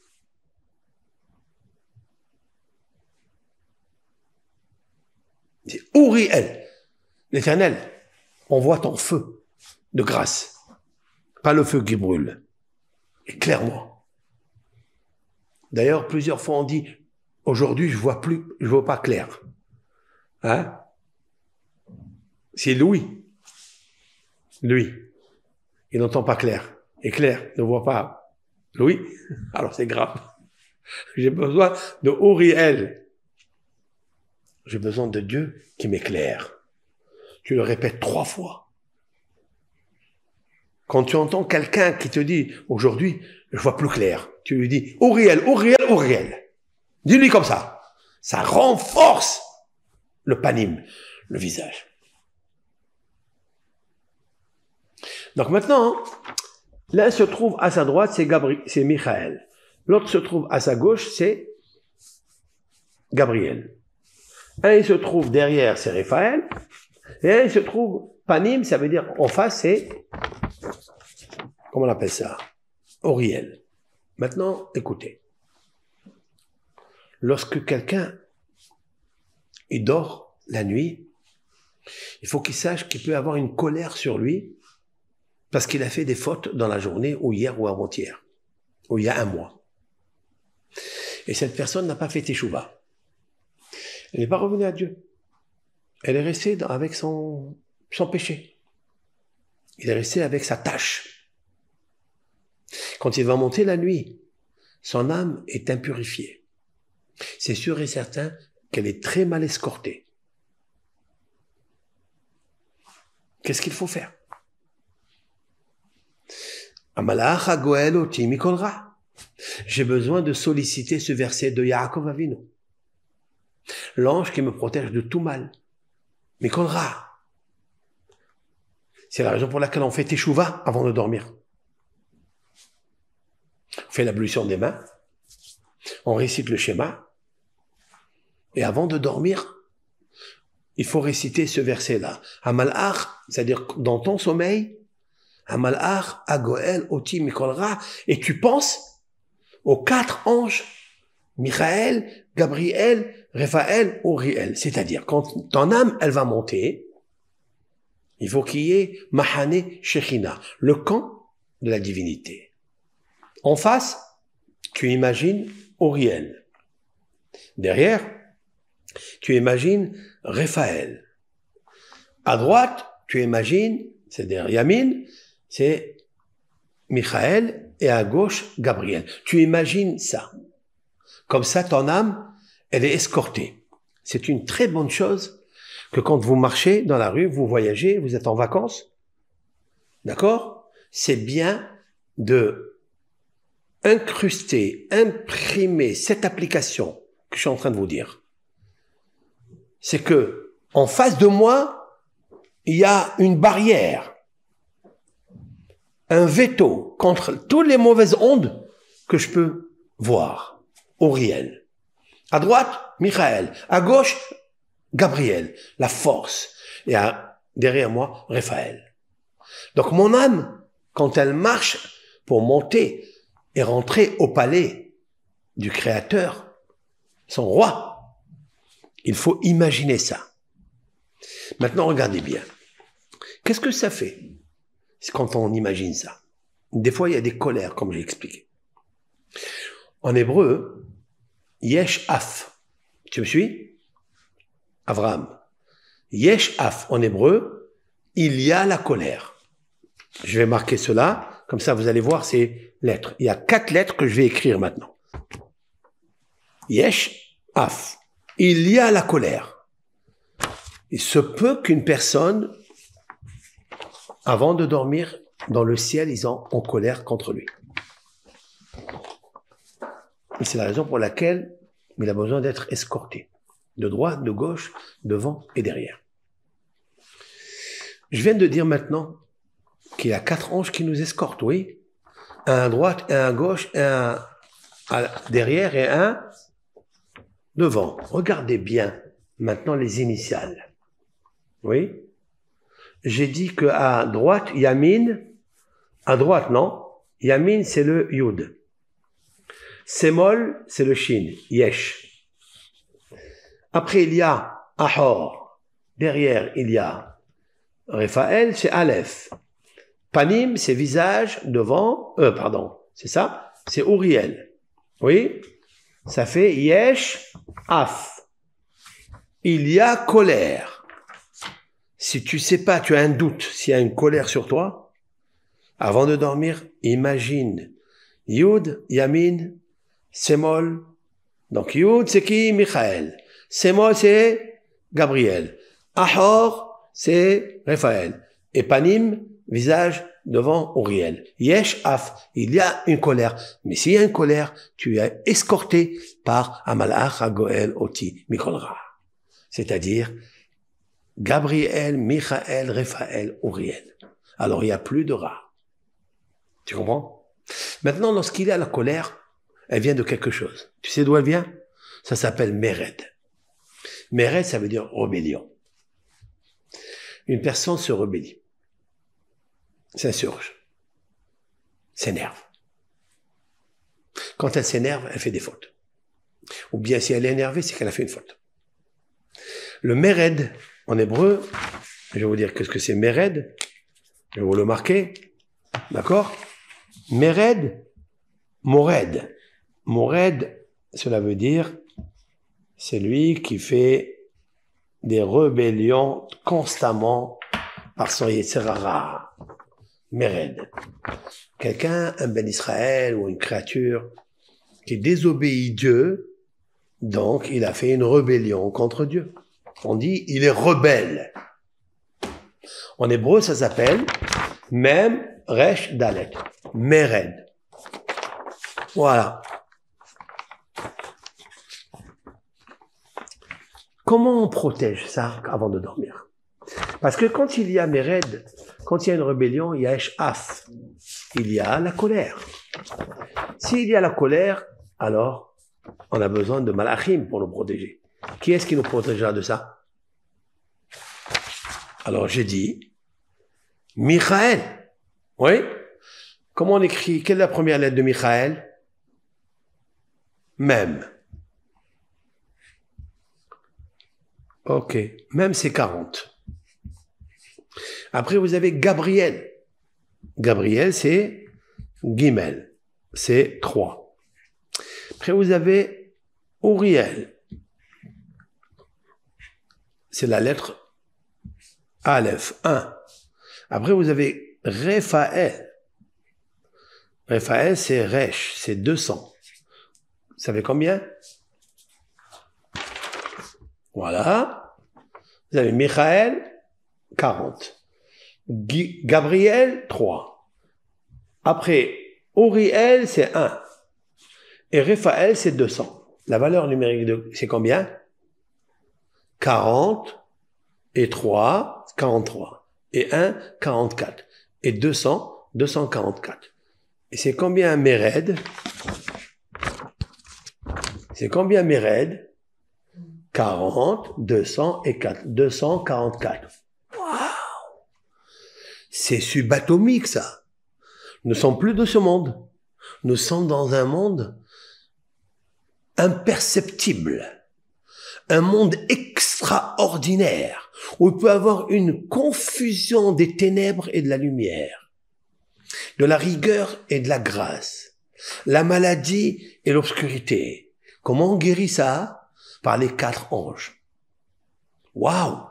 C'est Uriel. L'Éternel, on voit ton feu de grâce, pas le feu qui brûle. Éclaire-moi. D'ailleurs, plusieurs fois on dit, aujourd'hui je vois pas clair. Hein? C'est Louis. Lui. Il n'entend pas clair. Et Claire ne voit pas Louis. Alors c'est grave. J'ai besoin de Uriel. J'ai besoin de Dieu qui m'éclaire. Tu le répètes 3 fois. Quand tu entends quelqu'un qui te dit, aujourd'hui, je vois plus clair, tu lui dis, Uriel, Uriel, Uriel. Dis-lui comme ça. Ça renforce le panim, le visage. Donc maintenant, L'un se trouve à sa droite, c'est Michael. L'autre se trouve à sa gauche, c'est Gabriel. Un, il se trouve derrière, c'est Raphaël. Et un, il se trouve Panim, ça veut dire en face, c'est, comment on appelle ça? Auriel. Maintenant, écoutez. Lorsque quelqu'un, il dort la nuit, il faut qu'il sache qu'il peut avoir une colère sur lui parce qu'il a fait des fautes dans la journée ou hier ou avant-hier, ou il y a un mois. Et cette personne n'a pas fait teshuva. Elle n'est pas revenue à Dieu. Elle est restée avec son péché. Il est resté avec sa tâche. Quand il va monter la nuit, son âme est impurifiée. C'est sûr et certain qu'elle est très mal escortée. Qu'est-ce qu'il faut faire? J'ai besoin de solliciter ce verset de Yaakov Avinu. L'ange qui me protège de tout mal. Mikol Ra. C'est la raison pour laquelle on fait teshuva avant de dormir. On fait l'ablution des mains. On récite le schéma. Et avant de dormir, il faut réciter ce verset-là. Amalach, c'est-à-dire dans ton sommeil, Amalach, Agoel, Oti, Mikol Ra, et tu penses aux 4 anges, Michael, Gabriel, Raphaël, Uriel. C'est-à-dire, quand ton âme, elle va monter, il faut qu'il y ait Mahane Shechina, le camp de la divinité. En face, tu imagines Uriel. Derrière, tu imagines Raphaël. À droite, tu imagines, c'est-à-dire Yamin, c'est Michael, et à gauche, Gabriel. Tu imagines ça. Comme ça, ton âme, elle est escortée. C'est une très bonne chose que quand vous marchez dans la rue, vous voyagez, vous êtes en vacances. D'accord? C'est bien de incruster, imprimer cette application que je suis en train de vous dire. C'est que, en face de moi, il y a une barrière, un veto contre toutes les mauvaises ondes que je peux voir. Uriel. À droite, Michael. À gauche, Gabriel. La force. Et derrière moi, Raphaël. Donc mon âme, quand elle marche pour monter et rentrer au palais du Créateur, son roi, il faut imaginer ça. Maintenant, regardez bien. Qu'est-ce que ça fait quand on imagine ça? Des fois, il y a des colères, comme j'ai expliqué. En hébreu, Yesh Af. Tu me suis? Avraham. Yesh Af. En hébreu, il y a la colère. Je vais marquer cela. Comme ça, vous allez voir ces lettres. Il y a 4 lettres que je vais écrire maintenant. Yesh Af. Il y a la colère. Il se peut qu'une personne, avant de dormir, dans le ciel, ils sont en colère contre lui. Et c'est la raison pour laquelle il a besoin d'être escorté. De droite, de gauche, devant et derrière. Je viens de dire maintenant qu'il y a 4 anges qui nous escortent, oui. Un à droite, un à gauche, un derrière et un devant. Regardez bien maintenant les initiales. Oui. J'ai dit qu'à droite, Yamin, à droite, non. Yamin, c'est le Yud. Semol, c'est le Shin, Yesh. Après, il y a Ahor. Derrière, il y a Raphaël, c'est Aleph. Panim, c'est visage, devant, c'est ça, c'est Uriel. Oui, ça fait Yesh, Af. Il y a colère. Si tu sais pas, tu as un doute, s'il y a une colère sur toi, avant de dormir, imagine Yud, Yamin, Semol. Donc Yud, c'est qui? Michael. Semol, c'est Gabriel. Ahor, c'est Raphaël. Et Panim, visage devant Uriel. Yesh Af, il y a une colère. Mais s'il y a une colère, tu es escorté par Amalach, Agoel, Oti, Mikol Ra. C'est-à-dire Gabriel, Michael, Raphaël, Uriel. Alors il n'y a plus de Ra. Tu comprends? Maintenant, lorsqu'il est à la colère, elle vient de quelque chose. Tu sais d'où elle vient? Ça s'appelle Mered. Mered, ça veut dire rébellion. Une personne se rébellie, s'insurge, s'énerve. Quand elle s'énerve, elle fait des fautes. Ou bien si elle est énervée, c'est qu'elle a fait une faute. Le Mered, en hébreu, je vais vous dire qu'est-ce que c'est Mered. Je vais vous le marquer. D'accord? Mered, Mored. Mored, cela veut dire, c'est lui qui fait des rébellions constamment par son Yetzer Hara. Mered. Quelqu'un, un Ben Israël ou une créature qui désobéit Dieu, donc il a fait une rébellion contre Dieu. On dit, il est rebelle. En hébreu, ça s'appelle Mem Resh Dalet. Mered. Voilà. Comment on protège ça avant de dormir? Parce que quand il y a Mered, quand il y a une rébellion, il y a Esh'af. Il y a la colère. S'il y a la colère, alors on a besoin de Malachim pour nous protéger. Qui est-ce qui nous protégera de ça? Alors j'ai dit Michael. Oui? Comment on écrit? Quelle est la première lettre de Michael? Même. Ok. Même c'est 40. Après vous avez Gabriel. Gabriel c'est Gimel. C'est 3. Après vous avez Uriel. C'est la lettre Aleph, 1. Après, vous avez Raphaël. Raphaël, c'est Resh, c'est 200. Vous savez combien? Voilà. Vous avez Michael, 40. Gabriel, 3. Après, Uriel, c'est 1. Et Raphaël, c'est 200. La valeur numérique, c'est combien? 40 et 3, 43. Et 1, 44. Et 200, 244. Et c'est combien Mered? C'est combien Mered? 40, 200 et 4. 244. Waouh! C'est subatomique, ça. Nous ne sommes plus de ce monde. Nous sommes dans un monde imperceptible. Un monde extraordinaire, où il peut y avoir une confusion des ténèbres et de la lumière, de la rigueur et de la grâce, la maladie et l'obscurité. Comment on guérit ça? Par les 4 anges. Waouh!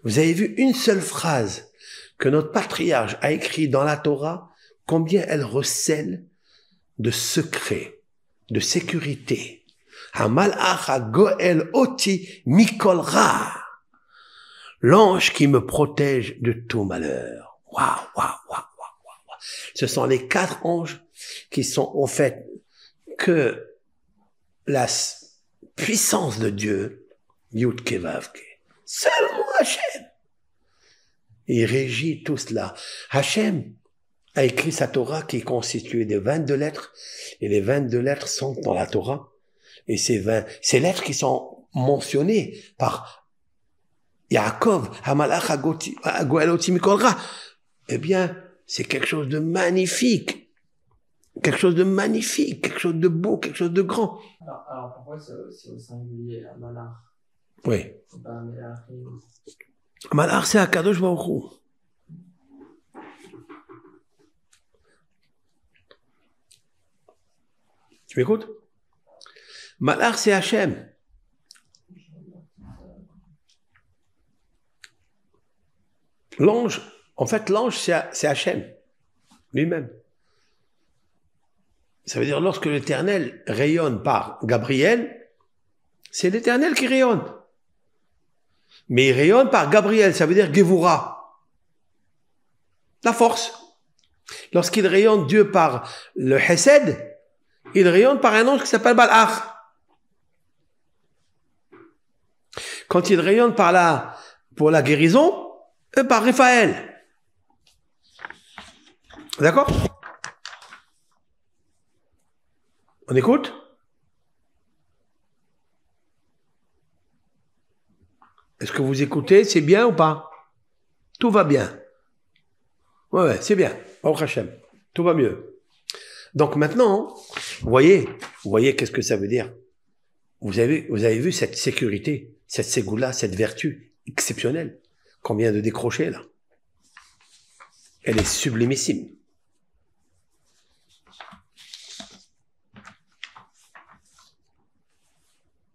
Vous avez vu une seule phrase que notre patriarche a écrite dans la Torah, combien elle recèle de secrets, de sécurité. L'ange qui me protège de tout malheur. Waouh, waouh, waouh, waouh. Ce sont les 4 anges qui sont au fait que la puissance de Dieu, Yud Kevavke, seulement Hachem. Il régit tout cela. Hachem a écrit sa Torah qui est constituée de 22 lettres, et les 22 lettres sont dans la Torah. Et ces lettres qui sont mentionnées par Yaakov, Hamalach Goeloti Mikolra, eh bien, c'est quelque chose de magnifique. Quelque chose de magnifique, quelque chose de beau, quelque chose de grand. Alors pourquoi c'est au singulier, Malach? Oui. C'est pas Melachim. Malach, c'est Akadosh Baruch Hu. Tu m'écoutes? Malach, c'est Hachem. L'ange, en fait, l'ange, c'est Hachem, lui-même. Ça veut dire, lorsque l'Éternel rayonne par Gabriel, c'est l'Éternel qui rayonne. Mais il rayonne par Gabriel, ça veut dire Gevura. La force. Lorsqu'il rayonne Dieu par le Hesed, il rayonne par un ange qui s'appelle Balach. Quand il rayonne pour la guérison, par Raphaël. D'accord? On écoute? Est-ce que vous écoutez? C'est bien ou pas? Tout va bien. Ouais, c'est bien. Baruch Hashem. Tout va mieux. Donc maintenant, vous voyez qu'est-ce que ça veut dire? Vous avez vu cette sécurité, cette ségoula, cette vertu exceptionnelle qu'on vient de décrocher là. Elle est sublimissime.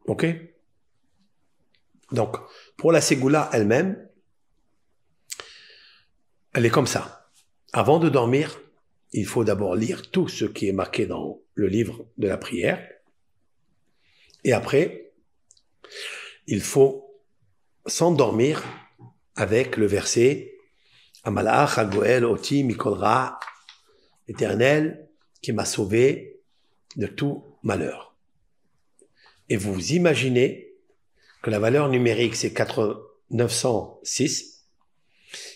Ok? Donc, pour la ségoula elle-même, elle est comme ça. Avant de dormir, il faut d'abord lire tout ce qui est marqué dans le livre de la prière. Et après, il faut s'endormir avec le verset Amalach Hagoel Oti Mikol Ra, Éternel qui m'a sauvé de tout malheur. Et vous imaginez que la valeur numérique c'est 906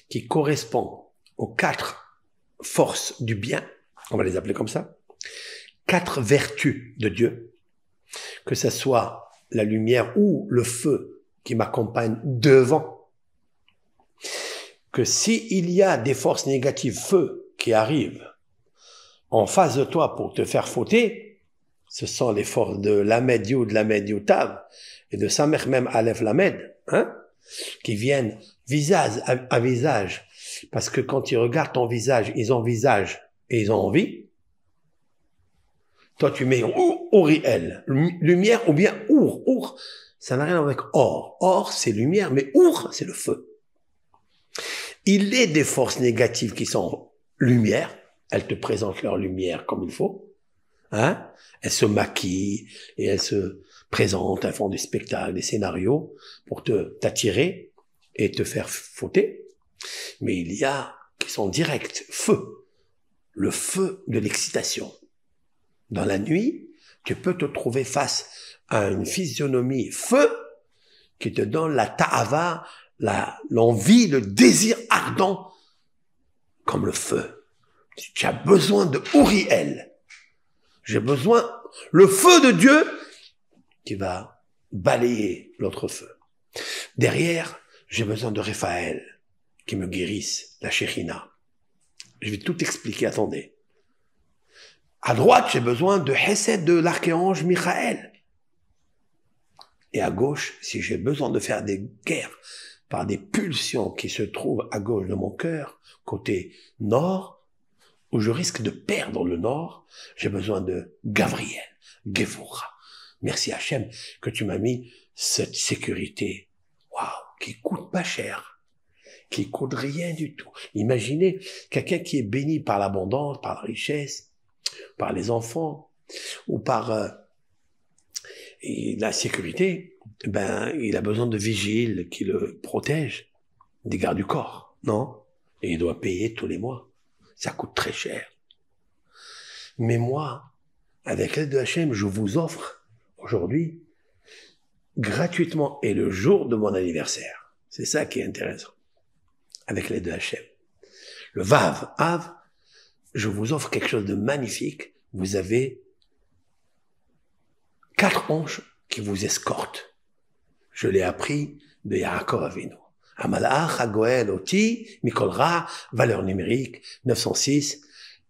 qui correspond aux 4 forces du bien, on va les appeler comme ça, 4 vertus de Dieu, que ce soit la lumière ou le feu qui m'accompagne devant, que s'il y a des forces négatives, feu, qui arrivent en face de toi pour te faire fauter, ce sont les forces de Lamed Yud, Lamed Yud Tav, et de Samer Mem Aleph Lamed, qui viennent visage à visage, parce que quand ils regardent ton visage, ils envisagent et ils ont envie. Toi, tu mets Oriel, lumière, ou bien Our, ça n'a rien à voir avec Or. Or, c'est lumière, mais Our, c'est le feu. Il est des forces négatives qui sont lumière, elles te présentent leur lumière comme il faut, elles se maquillent et elles se présentent, elles font des spectacles, des scénarios pour t'attirer et te faire fauter. Mais il y a qui sont directs, feu, le feu de l'excitation. Dans la nuit, tu peux te trouver face à une physionomie feu qui te donne la ta'ava, l'envie, le désir ardent comme le feu. Tu as besoin de Uriel. J'ai besoin, le feu de Dieu qui va balayer l'autre feu. Derrière, j'ai besoin de Raphaël qui me guérisse, la Shekhinah. Je vais tout expliquer, attendez. À droite, j'ai besoin de Hesed de l'archange Michael. Et à gauche, si j'ai besoin de faire des guerres par des pulsions qui se trouvent à gauche de mon cœur, côté nord, où je risque de perdre le nord, j'ai besoin de Gabriel, Gevura. Merci Hachem que tu m'as mis cette sécurité, qui coûte pas cher, qui coûte rien du tout. Imaginez quelqu'un qui est béni par l'abondance, par la richesse, par les enfants, ou par la sécurité, il a besoin de vigiles qui le protègent des gardes du corps, non? Et il doit payer tous les mois. Ça coûte très cher. Mais moi, avec l'aide de Hachem, je vous offre aujourd'hui, gratuitement, et le jour de mon anniversaire. C'est ça qui est intéressant. Avec l'aide de Hachem. Le Vav, Av, je vous offre quelque chose de magnifique. Vous avez 4 anges qui vous escortent. Je l'ai appris de Yaakov Avinu. Amalach Hagoel Oti Mikol Ra, valeur numérique 906,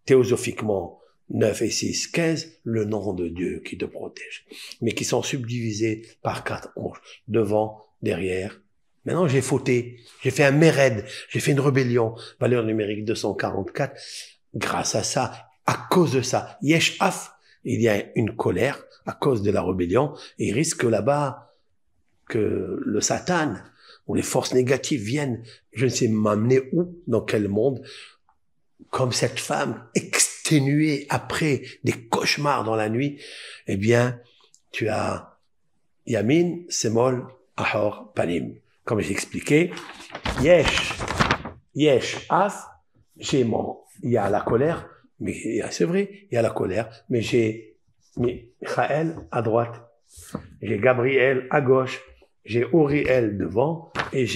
théosophiquement 9 et 6, 15, le nom de Dieu qui te protège. Mais qui sont subdivisés par 4 anges, devant, derrière. Maintenant j'ai fauté, j'ai fait un méred, j'ai fait une rébellion, valeur numérique 244. Grâce à ça, à cause de ça, Yesh Af, il y a une colère à cause de la rébellion, et il risque là-bas que le Satan ou les forces négatives viennent, je ne sais m'amener où, dans quel monde, comme cette femme exténuée après des cauchemars dans la nuit, eh bien, tu as Yamin, Semol, Ahor, Panim. Comme j'ai expliqué, Yesh, Af, il y a la colère, mais c'est vrai, il y a la colère, mais j'ai Michael à droite, j'ai Gabriel à gauche, j'ai Uriel devant, et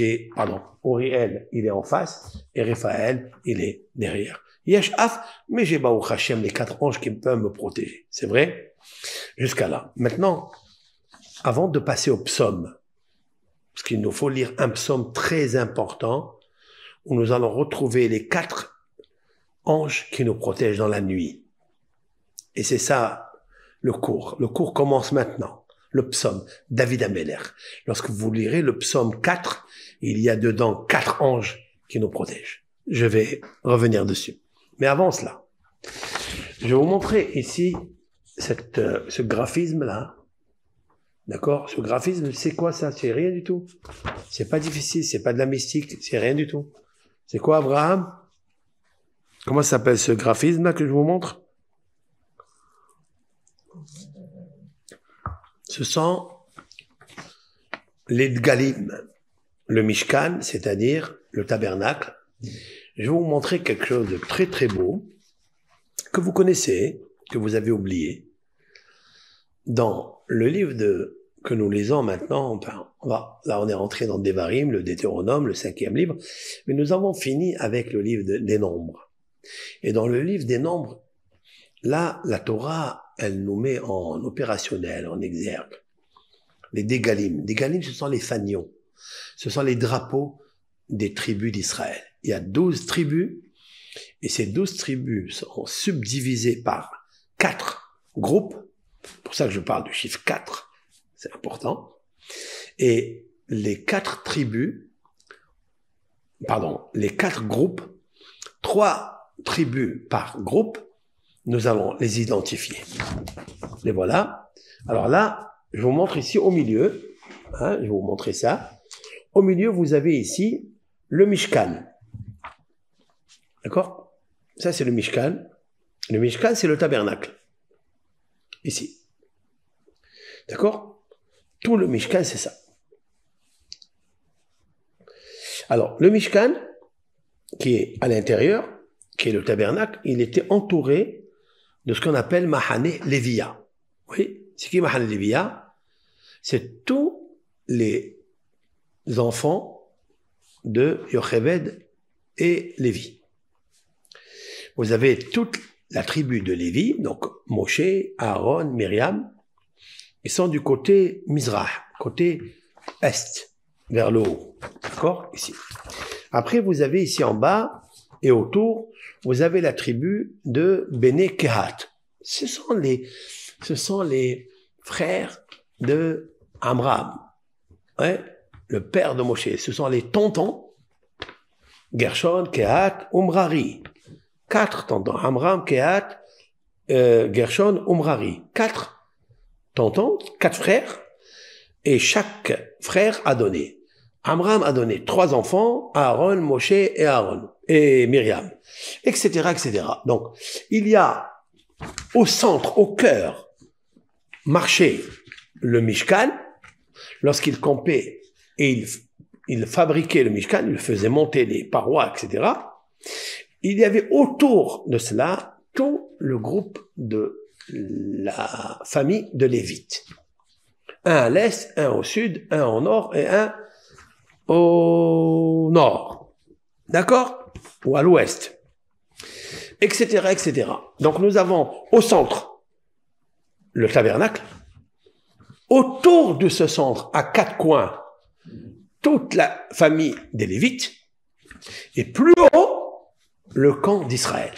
Uriel, il est en face, et Raphaël, il est derrière. Yesh Af, mais j'ai Baruch Hashem, les 4 anges qui peuvent me protéger. C'est vrai? Jusqu'à là. Maintenant, avant de passer au psaume, parce qu'il nous faut lire un psaume très important, où nous allons retrouver les 4 anges qui nous protègent dans la nuit. Et c'est ça le cours. Le cours commence maintenant. Le psaume, David Ameller. Lorsque vous lirez le psaume 4, il y a dedans 4 anges qui nous protègent. Je vais revenir dessus. Mais avant cela, je vais vous montrer ici ce graphisme-là. D'accord? Ce graphisme, c'est quoi ça? C'est rien du tout. C'est pas difficile, c'est pas de la mystique, c'est rien du tout. C'est quoi, Abraham? Comment ça s'appelle ce graphisme-là que je vous montre? Ce sont les Dgalim, le Mishkan, c'est-à-dire le tabernacle. Je vais vous montrer quelque chose de très très beau, que vous connaissez, que vous avez oublié. Dans le livre que nous lisons maintenant, enfin, là on est rentré dans Devarim, le Deutéronome, le 5e livre, mais nous avons fini avec le livre des Nombres. Et dans le livre des Nombres, là, la Torah, elle nous met en opérationnel, en exergue. Les Dégalim. Dégalim, ce sont les fanions. Ce sont les drapeaux des tribus d'Israël. Il y a 12 tribus, et ces 12 tribus sont subdivisées par 4 groupes. C'est pour ça que je parle du chiffre 4. C'est important. Et les 4 groupes, 3 tribus par groupe, nous allons les identifier. Les voilà. Alors là, je vous montre ici au milieu, je vais vous montrer ça. Au milieu, vous avez ici le Mishkan. D'accord? Ça, c'est le Mishkan. Le Mishkan, c'est le tabernacle. Ici. D'accord? Tout le Mishkan, c'est ça. Alors, le Mishkan, qui est à l'intérieur, qui est le tabernacle, il était entouré de ce qu'on appelle Mahane Lévia. Oui, c'est qui Mahane Lévia? C'est tous les enfants de Yocheved et Lévi. Vous avez toute la tribu de Lévi, donc Moshe, Aaron, Myriam, ils sont du côté Mizrah, côté est, vers le haut. D'accord? Ici. Après, vous avez ici en bas et autour, vous avez la tribu de Béné Kehat. Ce sont les frères de Amram, ouais, le père de Moshe. Ce sont les tontons, Gershon, Kehat, Umrari. 4 tontons, Amram, Kehat, Gershon, Umrari. 4 tontons, 4 frères, et chaque frère a donné. Amram a donné 3 enfants, Aaron, Moshe et Myriam, etc., etc. Donc, il y a au centre, au cœur, marché le Mishkan. Lorsqu'il campait et il fabriquait le Mishkan, il faisait monter les parois, etc. Il y avait autour de cela tout le groupe de la famille de Lévites. Un à l'est, un au sud, un au nord et un au nord. D'accord? Ou à l'ouest. Etc., etc. Donc nous avons au centre le tabernacle. Autour de ce centre, à 4 coins, toute la famille des Lévites. Et plus haut, le camp d'Israël.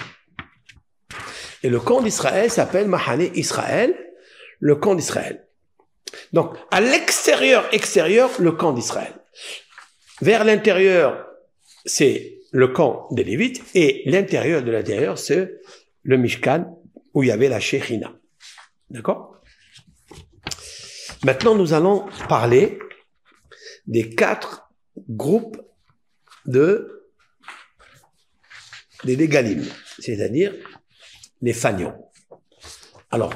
Et le camp d'Israël s'appelle Mahane Israël, le camp d'Israël. Donc, à l'extérieur, le camp d'Israël. Vers l'intérieur, c'est le camp des Lévites, et l'intérieur de l'intérieur, c'est le Mishkan, où il y avait la Shekhinah. D'accord? Maintenant, nous allons parler des 4 groupes des Dégalim, c'est-à-dire les fanions. Alors,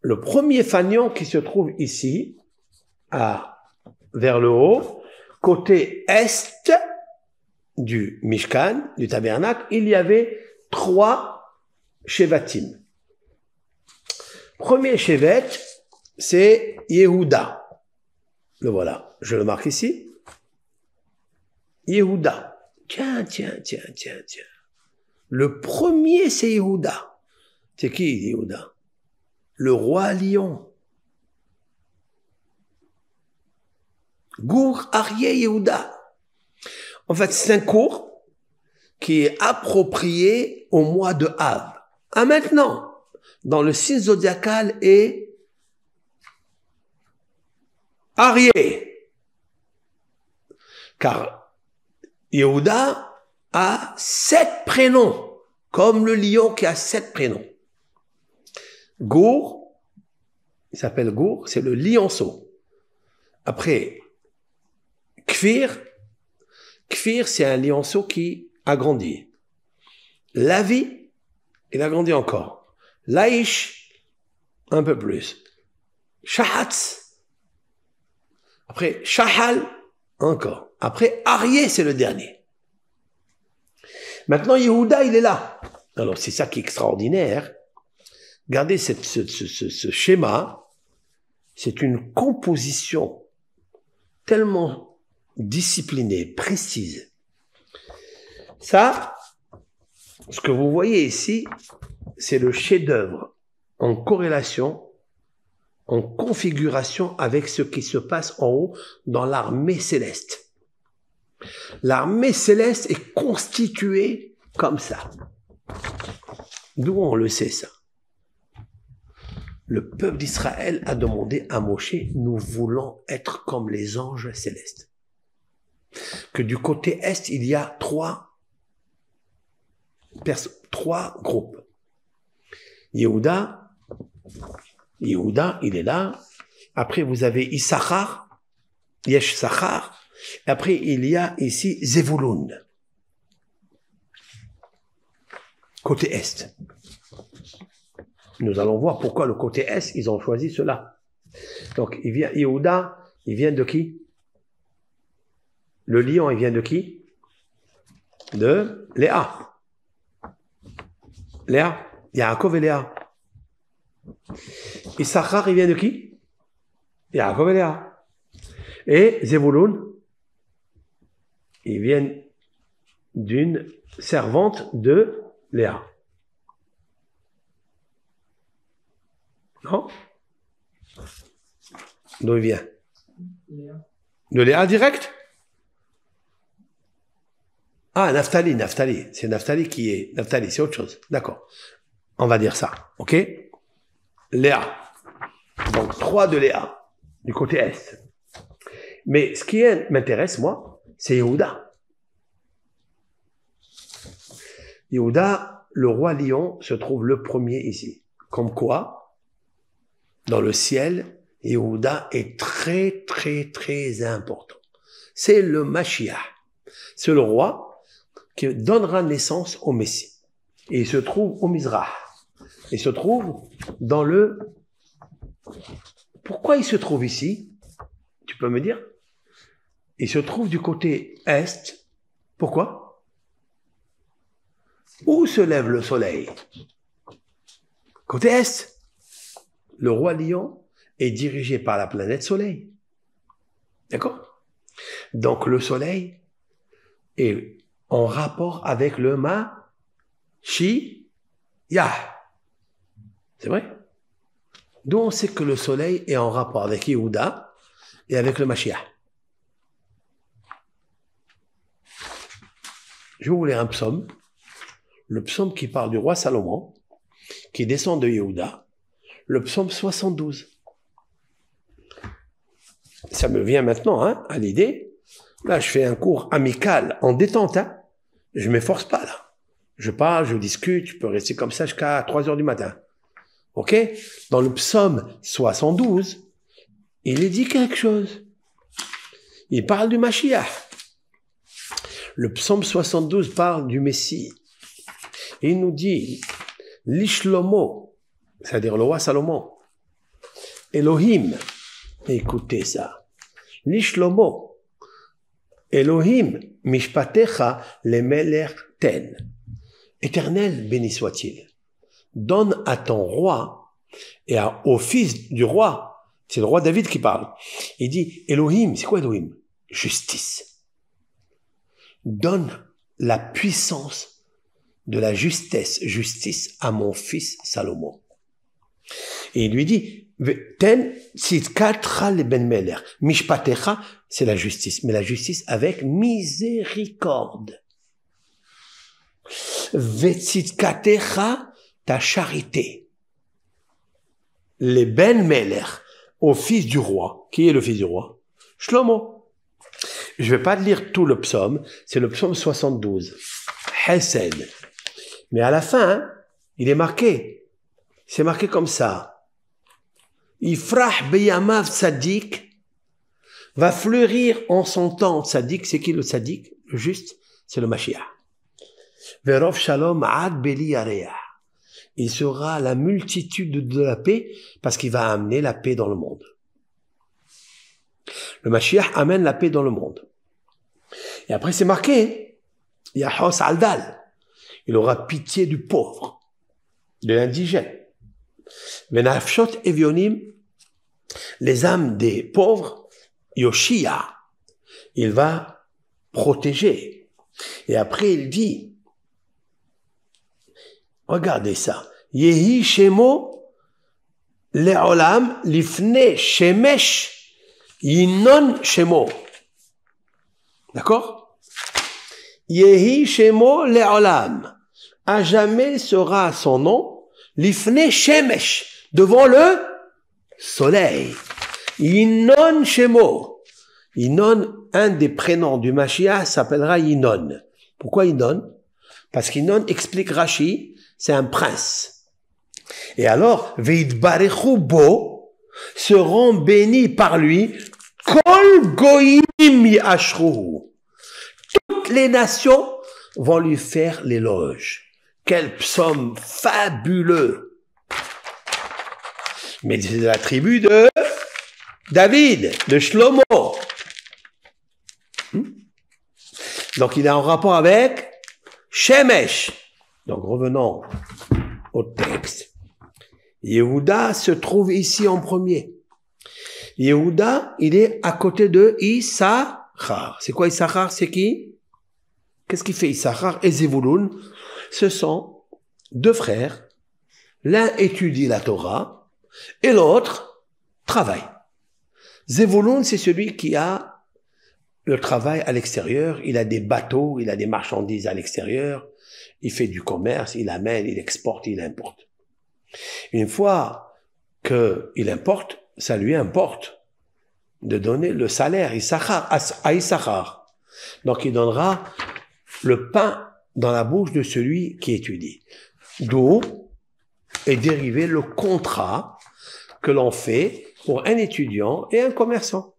le premier fanion qui se trouve ici, vers le haut, côté est du Mishkan, du tabernacle, il y avait 3 Shevatim. Premier Shevet, c'est Yehuda. Le voilà, je le marque ici. Yehuda. Tiens. Le premier, c'est Yehuda. C'est qui Yehuda? le roi lion. Gour Aryeh Yehuda. En fait, c'est un cours qui est approprié au mois de Av. À maintenant, dans le signe zodiacal est Aryeh. Car Yehuda a 7 prénoms, comme le lion qui a 7 prénoms. Gour, il s'appelle Gour, c'est le lionceau. Après, Kfir, c'est un lionceau qui a grandi. Lavi, il a grandi encore. Laïch, un peu plus. Shahatz. Après, Shahal, encore. Après, Aryeh, c'est le dernier. Maintenant, Yehuda, il est là. Alors, c'est ça qui est extraordinaire. Regardez ce schéma. C'est une composition tellement disciplinée, précise. Ça, ce que vous voyez ici, c'est le chef-d'œuvre en corrélation, en configuration avec ce qui se passe en haut dans l'armée céleste. L'armée céleste est constituée comme ça. D'où on le sait ça? Le peuple d'Israël a demandé à Moshe, nous voulons être comme les anges célestes. Que du côté est, il y a trois groupes. Yehuda, il est là. Après, vous avez Issachar, Yesh Sachar. Après, il y a ici Zevulun. Côté est. Nous allons voir pourquoi le côté est, ils ont choisi cela. Donc, Yehuda, il vient de qui? Le lion, il vient de qui? De Léa. Léa, Yaakov et Léa. Issachar, il vient de qui? Yaakov et Léa. Et Zevulun, ils viennent d'une servante de Léa. Non? D'où il vient? Léa. De Léa direct? Ah, Naphtali. C'est Naphtali qui est... Naphtali, c'est autre chose. D'accord. On va dire ça. OK? Léa. Donc, 3 de Léa, du côté est. Mais ce qui m'intéresse, moi, c'est Yehuda. Yehuda, le roi lion, se trouve le premier ici. Comme quoi, dans le ciel, Yehuda est très, très, très important. C'est le Mashiach. C'est le roi qui donnera naissance au Messie. Et il se trouve au Mizrah. Il se trouve dans le... Pourquoi il se trouve ici? Tu peux me dire? Il se trouve du côté est. Pourquoi? Où se lève le soleil? Côté est. Le roi lion est dirigé par la planète soleil. D'accord? Donc le soleil est en rapport avec le Mashiach. C'est vrai? D'où on sait que le soleil est en rapport avec Yehuda et avec le Mashiach. Je vais vous lire un psaume. Le psaume qui parle du roi Salomon, qui descend de Yehuda. Le psaume 72. Ça me vient maintenant à l'idée. Là, je fais un cours amical en détente. Je ne m'efforce pas là. Je parle, je discute, je peux rester comme ça jusqu'à 3 heures du matin. OK? Dans le psaume 72, il est dit quelque chose. Il parle du Mashiach. Le psaume 72 parle du Messie. Et il nous dit, l'Ishlomo, c'est-à-dire le roi Salomon, Elohim, écoutez ça, l'Ishlomo, Elohim, Mishpatecha, Lemeler Ten. Éternel, béni soit-il. Donne à ton roi et au fils du roi, c'est le roi David qui parle. Il dit, Elohim, c'est quoi Elohim? Justice. Donne la puissance de la justice à mon fils Salomon. Et il lui dit, ten tzidkatra le ben meler. Mishpatecha, c'est la justice. Mais la justice avec miséricorde. Vetzidkatecha, ta charité. Le ben meler, au fils du roi. Qui est le fils du roi? Shlomo. Je vais pas te lire tout le psaume, c'est le psaume 72. Hesed. Mais à la fin, hein, il est marqué. C'est marqué comme ça. Ifrah beyamav tzadik va fleurir en son temps. Tzadik, c'est qui le tzadik? Le juste, c'est le Mashiach. Verov shalom ad beli yareah. Il sera la multitude de la paix parce qu'il va amener la paix dans le monde. Le Mashiach amène la paix dans le monde. Et après, c'est marqué, Yahos Aldal. Il aura pitié du pauvre, de l'indigène. Venafshot evionim, les âmes des pauvres, Yoshia, il va protéger. Et après, il dit, regardez ça, Yehi Shemo le'olam lifne shemesh yinon shemo. D'accord? Yehi Shemo le'olam. À jamais sera son nom, l'ifne shemesh, devant le soleil. Yinon Shemo. Yinon, un des prénoms du Mashiach s'appellera Yinon. Pourquoi Yinon? Parce qu'Yinon, explique Rashi, c'est un prince. Et alors, Veidbarechu bo, seront bénis par lui, Kol goyim yashruhu. Toutes les nations vont lui faire l'éloge. Quel psaume fabuleux! Mais c'est la tribu de David, de Shlomo. Donc il est en rapport avec Shemesh. Donc revenons au texte. Yehuda se trouve ici en premier. Yehuda, il est à côté de Issachar. C'est quoi Issachar? C'est qui? Qu'est-ce qu'il fait Issachar et Zevulun? Ce sont deux frères. L'un étudie la Torah et l'autre travaille. Zevulun, c'est celui qui a le travail à l'extérieur. Il a des bateaux, il a des marchandises à l'extérieur. Il fait du commerce, il amène, il exporte, il importe. Une fois qu'il importe, ça lui importe de donner le salaire à Issachar. Donc il donnera le pain dans la bouche de celui qui étudie. D'où est dérivé le contrat que l'on fait pour un étudiant et un commerçant.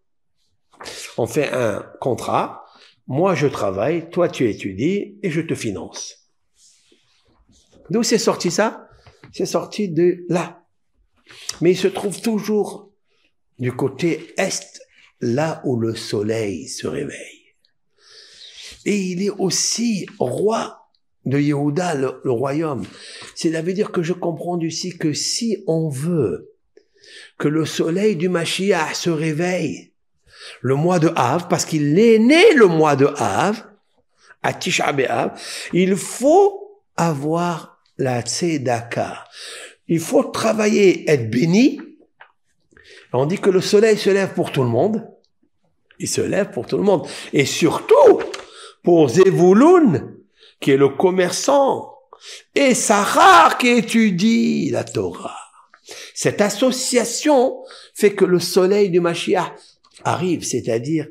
On fait un contrat, moi je travaille, toi tu étudies et je te finance. D'où c'est sorti ça? C'est sorti de là. Mais il se trouve toujours du côté est, là où le soleil se réveille. Et il est aussi roi de Yehuda, le royaume. Ça veut dire que je comprends ici que si on veut que le soleil du Mashiach se réveille le mois de Av, parce qu'il est né le mois de Av, à Tisha B'Av, il faut avoir la tzedaka. Il faut travailler, être béni. On dit que le soleil se lève pour tout le monde. Il se lève pour tout le monde. Et surtout, pour Zevulun, qui est le commerçant, et Sarah qui étudie la Torah. Cette association fait que le soleil du Mashiach arrive, c'est-à-dire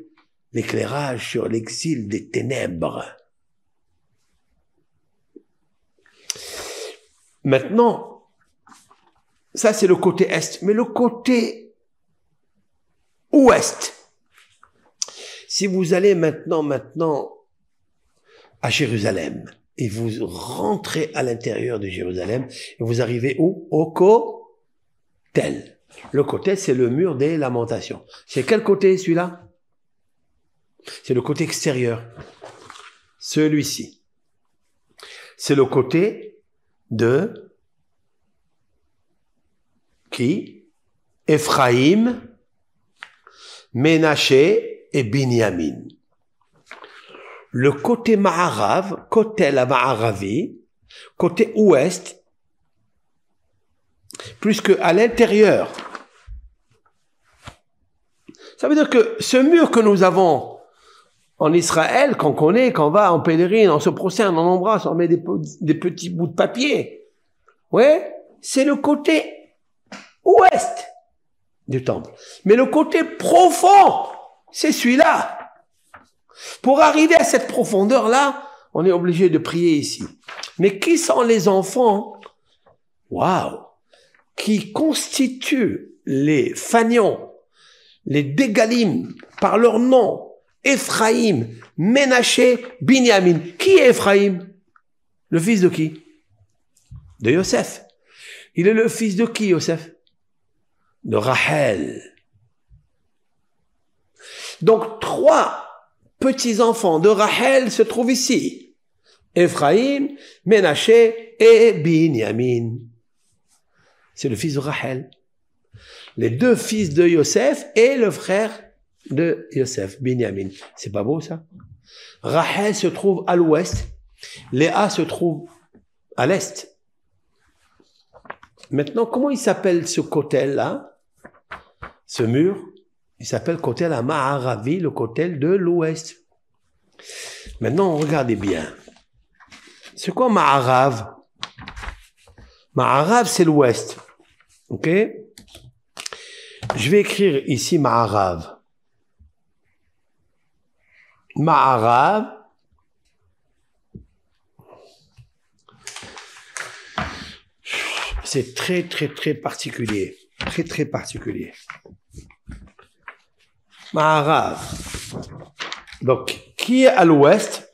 l'éclairage sur l'exil des ténèbres. Maintenant, ça c'est le côté est, mais le côté ouest. Si vous allez maintenant à Jérusalem, et vous rentrez à l'intérieur de Jérusalem, et vous arrivez où? Au Kotel. Le Kotel, c'est le mur des lamentations. C'est quel côté celui-là? C'est le côté extérieur. Celui-ci. C'est le côté de qui? Ephraïm, Ménaché et Binyamin. Le côté Ma'arav, côté la Ma'aravi, côté ouest, plus qu'à l'intérieur. Ça veut dire que ce mur que nous avons en Israël, qu'on connaît, qu'on va en pèlerine, on se prosterne, on embrasse, on met des petits bouts de papier, ouais, c'est le côté ouest du temple. Mais le côté profond, c'est celui-là. Pour arriver à cette profondeur-là, on est obligé de prier ici. Mais qui sont les enfants, waouh, qui constituent les fanions, les dégalim, par leur nom, Ephraïm, Ménaché, Binyamin. Qui est Ephraïm? Le fils de qui? De Yosef. Il est le fils de qui, Yosef? De Rachel. Donc, 3 petits-enfants de Rachel se trouvent ici. Ephraïm, Ménaché et Binyamin. C'est le fils de Rachel. Les 2 fils de Yosef et le frère de Yosef, Binyamin. C'est pas beau, ça? Rachel se trouve à l'ouest. Léa se trouve à l'est. Maintenant, comment il s'appelle ce côté-là? Ce mur? Il s'appelle Kotel HaMa'aravi, le Kotel de l'ouest. Maintenant, regardez bien. C'est quoi Ma'arav? Ma'arav, c'est l'ouest. Ok? Je vais écrire ici Ma'arav. Ma'arav. C'est très particulier. Très particulier. Ma'arav. Donc, qui est à l'ouest?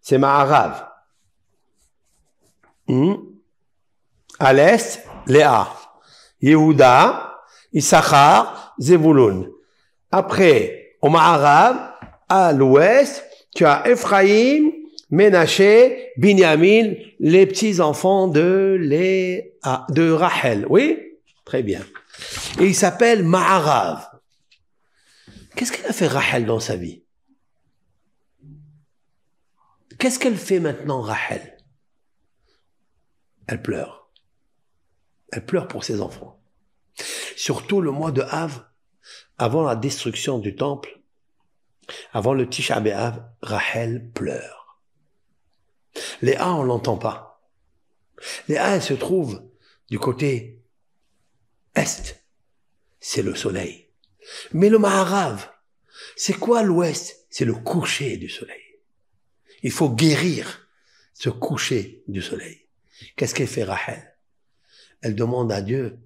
C'est Ma'arav. À l'est, Léa. Yehuda, Issachar, Zevulun. Après, au Ma'arav, à l'ouest, tu as Ephraïm, Ménaché, Binyamin, les petits-enfants de Rachel. Oui? Très bien. Et il s'appelle Ma'arav. Qu'est-ce qu'elle a fait Rachel dans sa vie? Qu'est-ce qu'elle fait maintenant, Rachel? Elle pleure. Elle pleure pour ses enfants. Surtout le mois de Av, avant la destruction du temple, avant le Tisha B'Av, Rachel pleure. Léa, on l'entend pas. Léa, elle se trouve du côté est. C'est le soleil. Mais le Ma'arav, c'est quoi l'ouest? C'est le coucher du soleil. Il faut guérir ce coucher du soleil. Qu'est-ce qu'elle fait Rachel? Elle demande à Dieu,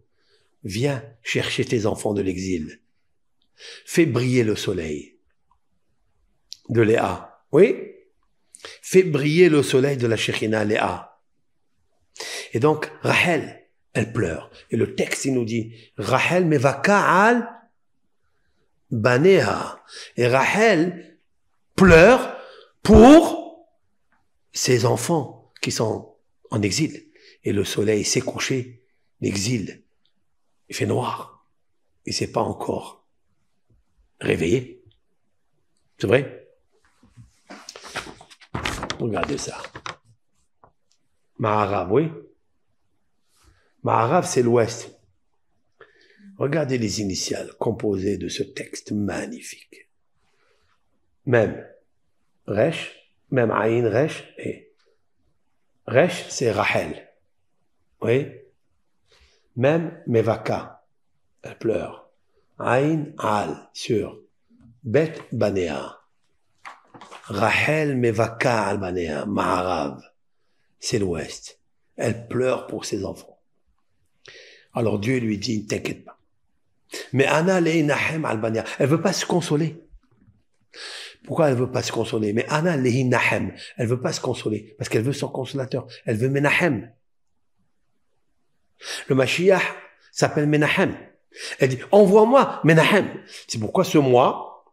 viens chercher tes enfants de l'exil. Fais briller le soleil de Léa. Oui? Fais briller le soleil de la Shekhina Léa. Et donc, Rachel, elle pleure. Et le texte, il nous dit, Rachel mevaka al banéha. Et Rachel pleure pour ses enfants qui sont en exil. Et le soleil s'est couché. L'exil, il fait noir. Il s'est pas encore réveillé. C'est vrai? Regardez ça. Ma'arav, oui. Ma'arav, c'est l'ouest. Regardez les initiales composées de ce texte magnifique. Même Resh, même Aïn Resh, et Resh, c'est Rachel. Oui? Même Mevaka, elle pleure. Aïn Al, sur Bet Banéa. Rachel Mevaka Al Banéa, Ma'arav, c'est l'ouest. Elle pleure pour ses enfants. Alors Dieu lui dit, ne t'inquiète pas. Mais Anna Leinahem Al Banéa, elle veut pas se consoler. Pourquoi elle veut pas se consoler? Mais Anna Leinahem, elle veut pas se consoler, parce qu'elle veut son consolateur. Elle veut Menahem. Le Mashiach s'appelle Menahem. Elle dit, envoie-moi Menahem. C'est pourquoi ce mois,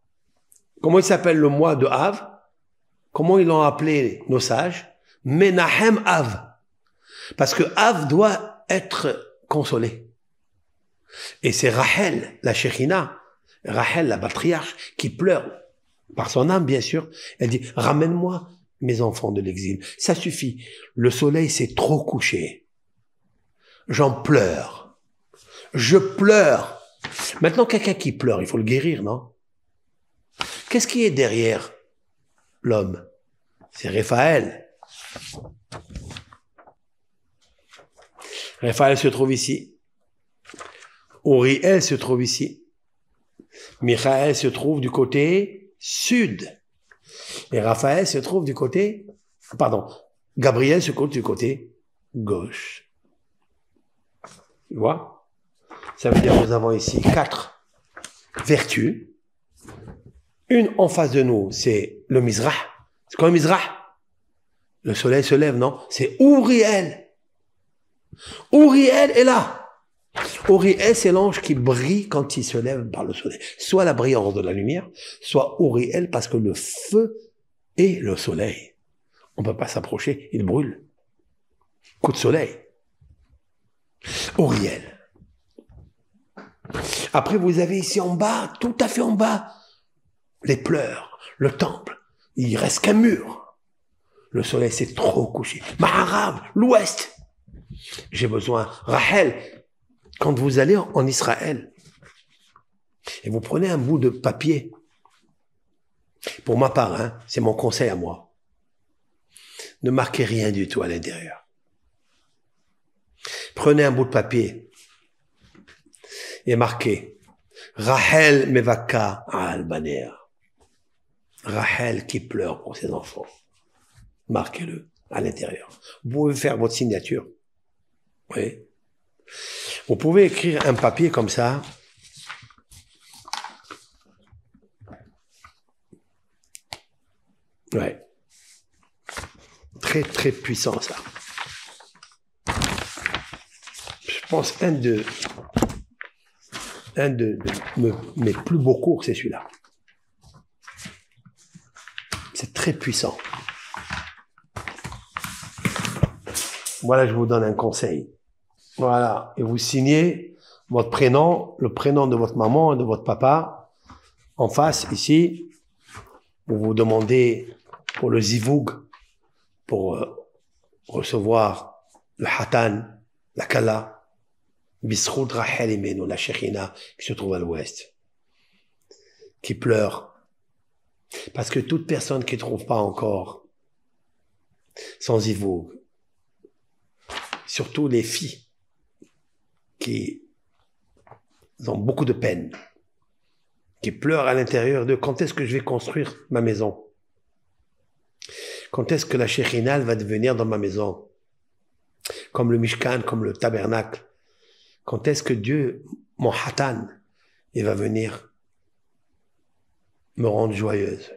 comment il s'appelle le mois de Av? Comment ils l'ont appelé nos sages? Menahem Av. Parce que Av doit être consolé. Et c'est Rachel, la Shekhina, Rachel, la patriarche, qui pleure par son âme, bien sûr. Elle dit, ramène-moi mes enfants de l'exil. Ça suffit. Le soleil s'est trop couché. j'en pleure. Je pleure. Maintenant, quelqu'un qui pleure, il faut le guérir, non? Qu'est-ce qui est derrière l'homme? C'est Raphaël. Raphaël se trouve ici. Uriel se trouve ici. Michaël se trouve du côté sud. Et Raphaël se trouve du côté... Pardon. Gabriel se trouve du côté gauche. Tu vois? Ça veut dire que nous avons ici 4 vertus. Une en face de nous, c'est le Mizrah. C'est quoi le Mizrah? Le soleil se lève, non? C'est Uriel. Uriel est là. Uriel, c'est l'ange qui brille quand il se lève par le soleil. Soit la brillance de la lumière, soit Uriel parce que le feu est le soleil. On ne peut pas s'approcher, il brûle. Coup de soleil. Uriel. Après, vous avez ici en bas, tout à fait en bas, les pleurs, le temple. Il reste qu'un mur. Le soleil s'est trop couché. Maharab, l'ouest. J'ai besoin. Rachel, quand vous allez en Israël, et vous prenez un bout de papier, pour ma part, hein, c'est mon conseil à moi, ne marquez rien du tout à l'intérieur. Prenez un bout de papier et marquez Rachel mevaka al-banea. Rachel qui pleure pour ses enfants. Marquez-le à l'intérieur. Vous pouvez faire votre signature. Oui. Vous pouvez écrire un papier comme ça. Ouais. Très, très puissant, ça. Je pense un de mes plus beaux cours, c'est celui-là. C'est très puissant. Voilà, je vous donne un conseil. Voilà. Et vous signez votre prénom, le prénom de votre maman et de votre papa. En face, ici, vous vous demandez pour le zivoug, pour recevoir le hatan, la kala, bisroud Rachel Imenu, la Shekhinah, qui se trouve à l'ouest, qui pleure. Parce que toute personne qui ne trouve pas encore son zivoug, surtout les filles qui ont beaucoup de peine, qui pleurent à l'intérieur de quand est-ce que je vais construire ma maison? Quand est-ce que la Shekhinah va devenir dans ma maison? Comme le Mishkan, comme le tabernacle. Quand est-ce que Dieu, mon Hatan, il va venir me rendre joyeuse?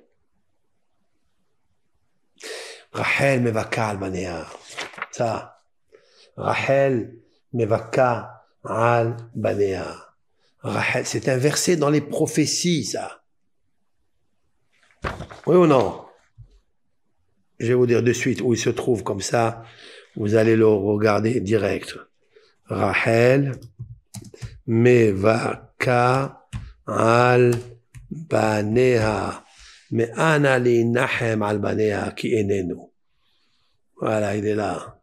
Rachel mevaka al-banea. Ça. Rachel mevaka al-banea. Rachel, c'est un verset dans les prophéties, ça. Oui ou non? Je vais vous dire de suite où il se trouve, comme ça, vous allez le regarder direct. Rachel mevaka al-banea. Mais ana li nahem al-banea ki enenu. Voilà, il est là.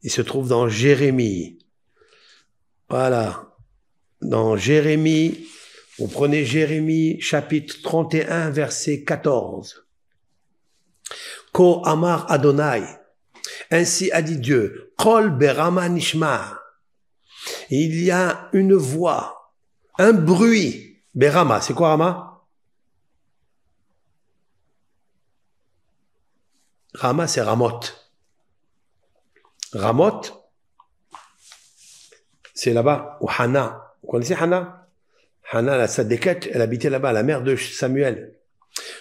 Il se trouve dans Jérémie. Voilà. Dans Jérémie, vous prenez Jérémie, chapitre 31, verset 14. Ko amar Adonai. Ainsi a dit Dieu. Kol berama nishma. Il y a une voix, un bruit. Berama, c'est quoi Rama? Rama, c'est Ramoth. Ramoth, c'est là-bas, où Hana. Vous connaissez Hana? Hana, la Sadéket, elle habitait là-bas, la mère de Samuel.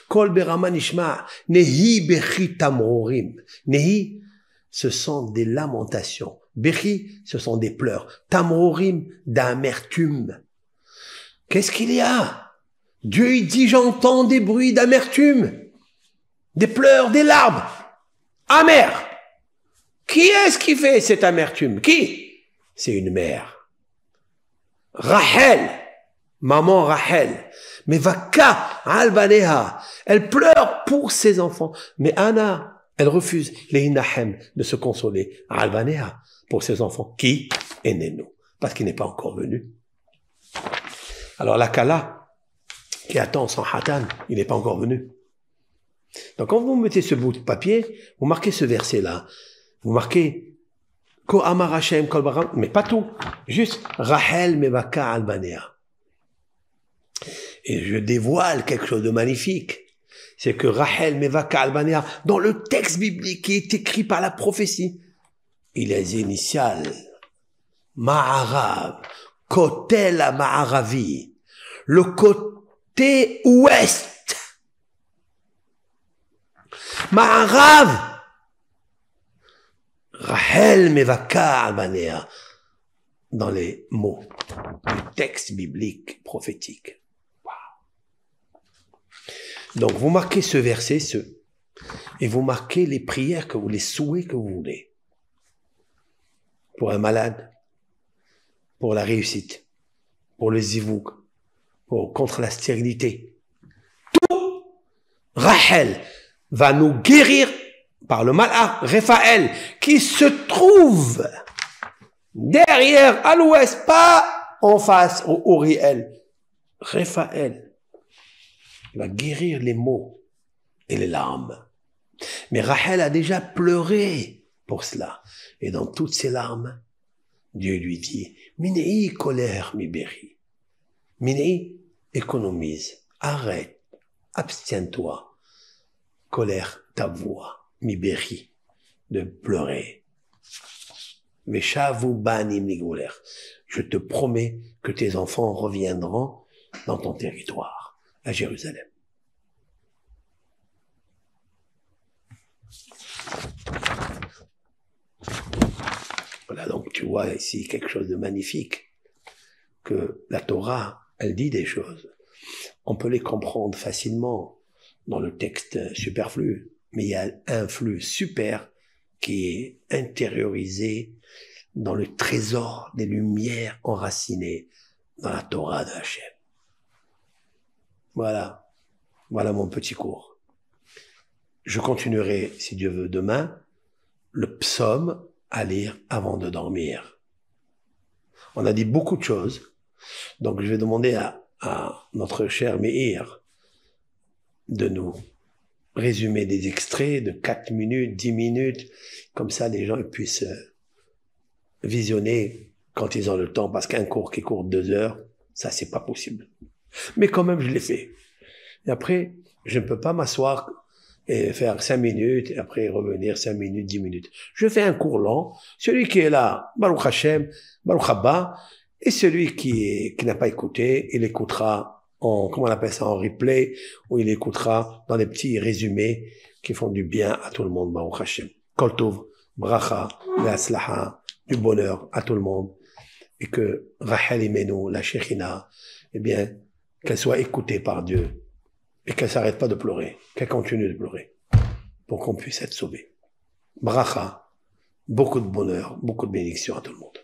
Kol berama nishma, nehi bechi tamrorim. Nehi, ce sont des lamentations. Bechi, ce sont des pleurs. Tamrorim, d'amertume. Qu'est-ce qu'il y a? Dieu, il dit, j'entends des bruits d'amertume. Des pleurs, des larmes. Amères. Qui est-ce qui fait cette amertume? Qui? C'est une mère. Rachel. Maman Rachel. Mais Vaka al-Baneha. Elle pleure pour ses enfants. Mais Anna, elle refuse, Leinahem, de se consoler. Al-Baneha, pour ses enfants. Qui? Enenu, parce qu'il n'est pas encore venu. Alors la Kala, qui attend son Hatan, il n'est pas encore venu. Donc quand vous mettez ce bout de papier, vous marquez ce verset-là. Vous marquez Ko Amar Hashem Kol Baram, mais pas tout. Juste Rachel Mevaka Albanea. Et je dévoile quelque chose de magnifique. C'est que Rachel Mevaka Albanea, dans le texte biblique qui est écrit par la prophétie, il a les initiales. Ma'arav. Kotel à Ma'aravi. Le côté ouest. Ma'arav. Rachel Mevaka Albanea. Dans les mots du texte biblique prophétique. Wow. Donc, vous marquez ce verset, et vous marquez les prières que vous, les souhaits que vous voulez. Pour un malade, pour la réussite, pour le zivouk, contre la stérilité. Tout, Rachel va nous guérir par le malheur, Raphaël, qui se trouve derrière, à l'ouest, pas en face, au Uriel. Raphaël va guérir les maux et les larmes. Mais Rachel a déjà pleuré pour cela. Et dans toutes ses larmes, Dieu lui dit, Minei colère mi béri. Minei, économise, arrête, abstiens-toi, colère ta voix, mi béri, de pleurer. Veshavu banim ligouler. Je te promets que tes enfants reviendront dans ton territoire, à Jérusalem. Voilà, donc tu vois ici quelque chose de magnifique, que la Torah, elle dit des choses. On peut les comprendre facilement dans le texte superflu, mais il y a un flux super qui est intériorisé dans le trésor des lumières enracinées dans la Torah de Hachem. Voilà mon petit cours. Je continuerai, si Dieu veut, demain, le psaume à lire avant de dormir. On a dit beaucoup de choses, donc je vais demander à notre cher Meir de nous résumer des extraits de 4 minutes, 10 minutes, comme ça les gens puissent visionner quand ils ont le temps, parce qu'un cours qui court 2 heures, ça c'est pas possible. Mais quand même je l'ai fait. Et après, je ne peux pas m'asseoir et faire 5 minutes, et après revenir 5 minutes, 10 minutes. Je fais un cours lent. Celui qui est là, Baruch Hashem, Baruch Haba, et celui qui n'a pas écouté, il écoutera comment on appelle ça, en replay, ou il écoutera dans des petits résumés qui font du bien à tout le monde, Baruch Hashem. Kol tov, bracha, ve'aslaha, du bonheur à tout le monde, et que Rachel Imenu, la Shekhinah, eh bien, qu'elle soit écoutée par Dieu, et qu'elle s'arrête pas de pleurer, qu'elle continue de pleurer, pour qu'on puisse être sauvé. Bracha, beaucoup de bonheur, beaucoup de bénédictions à tout le monde.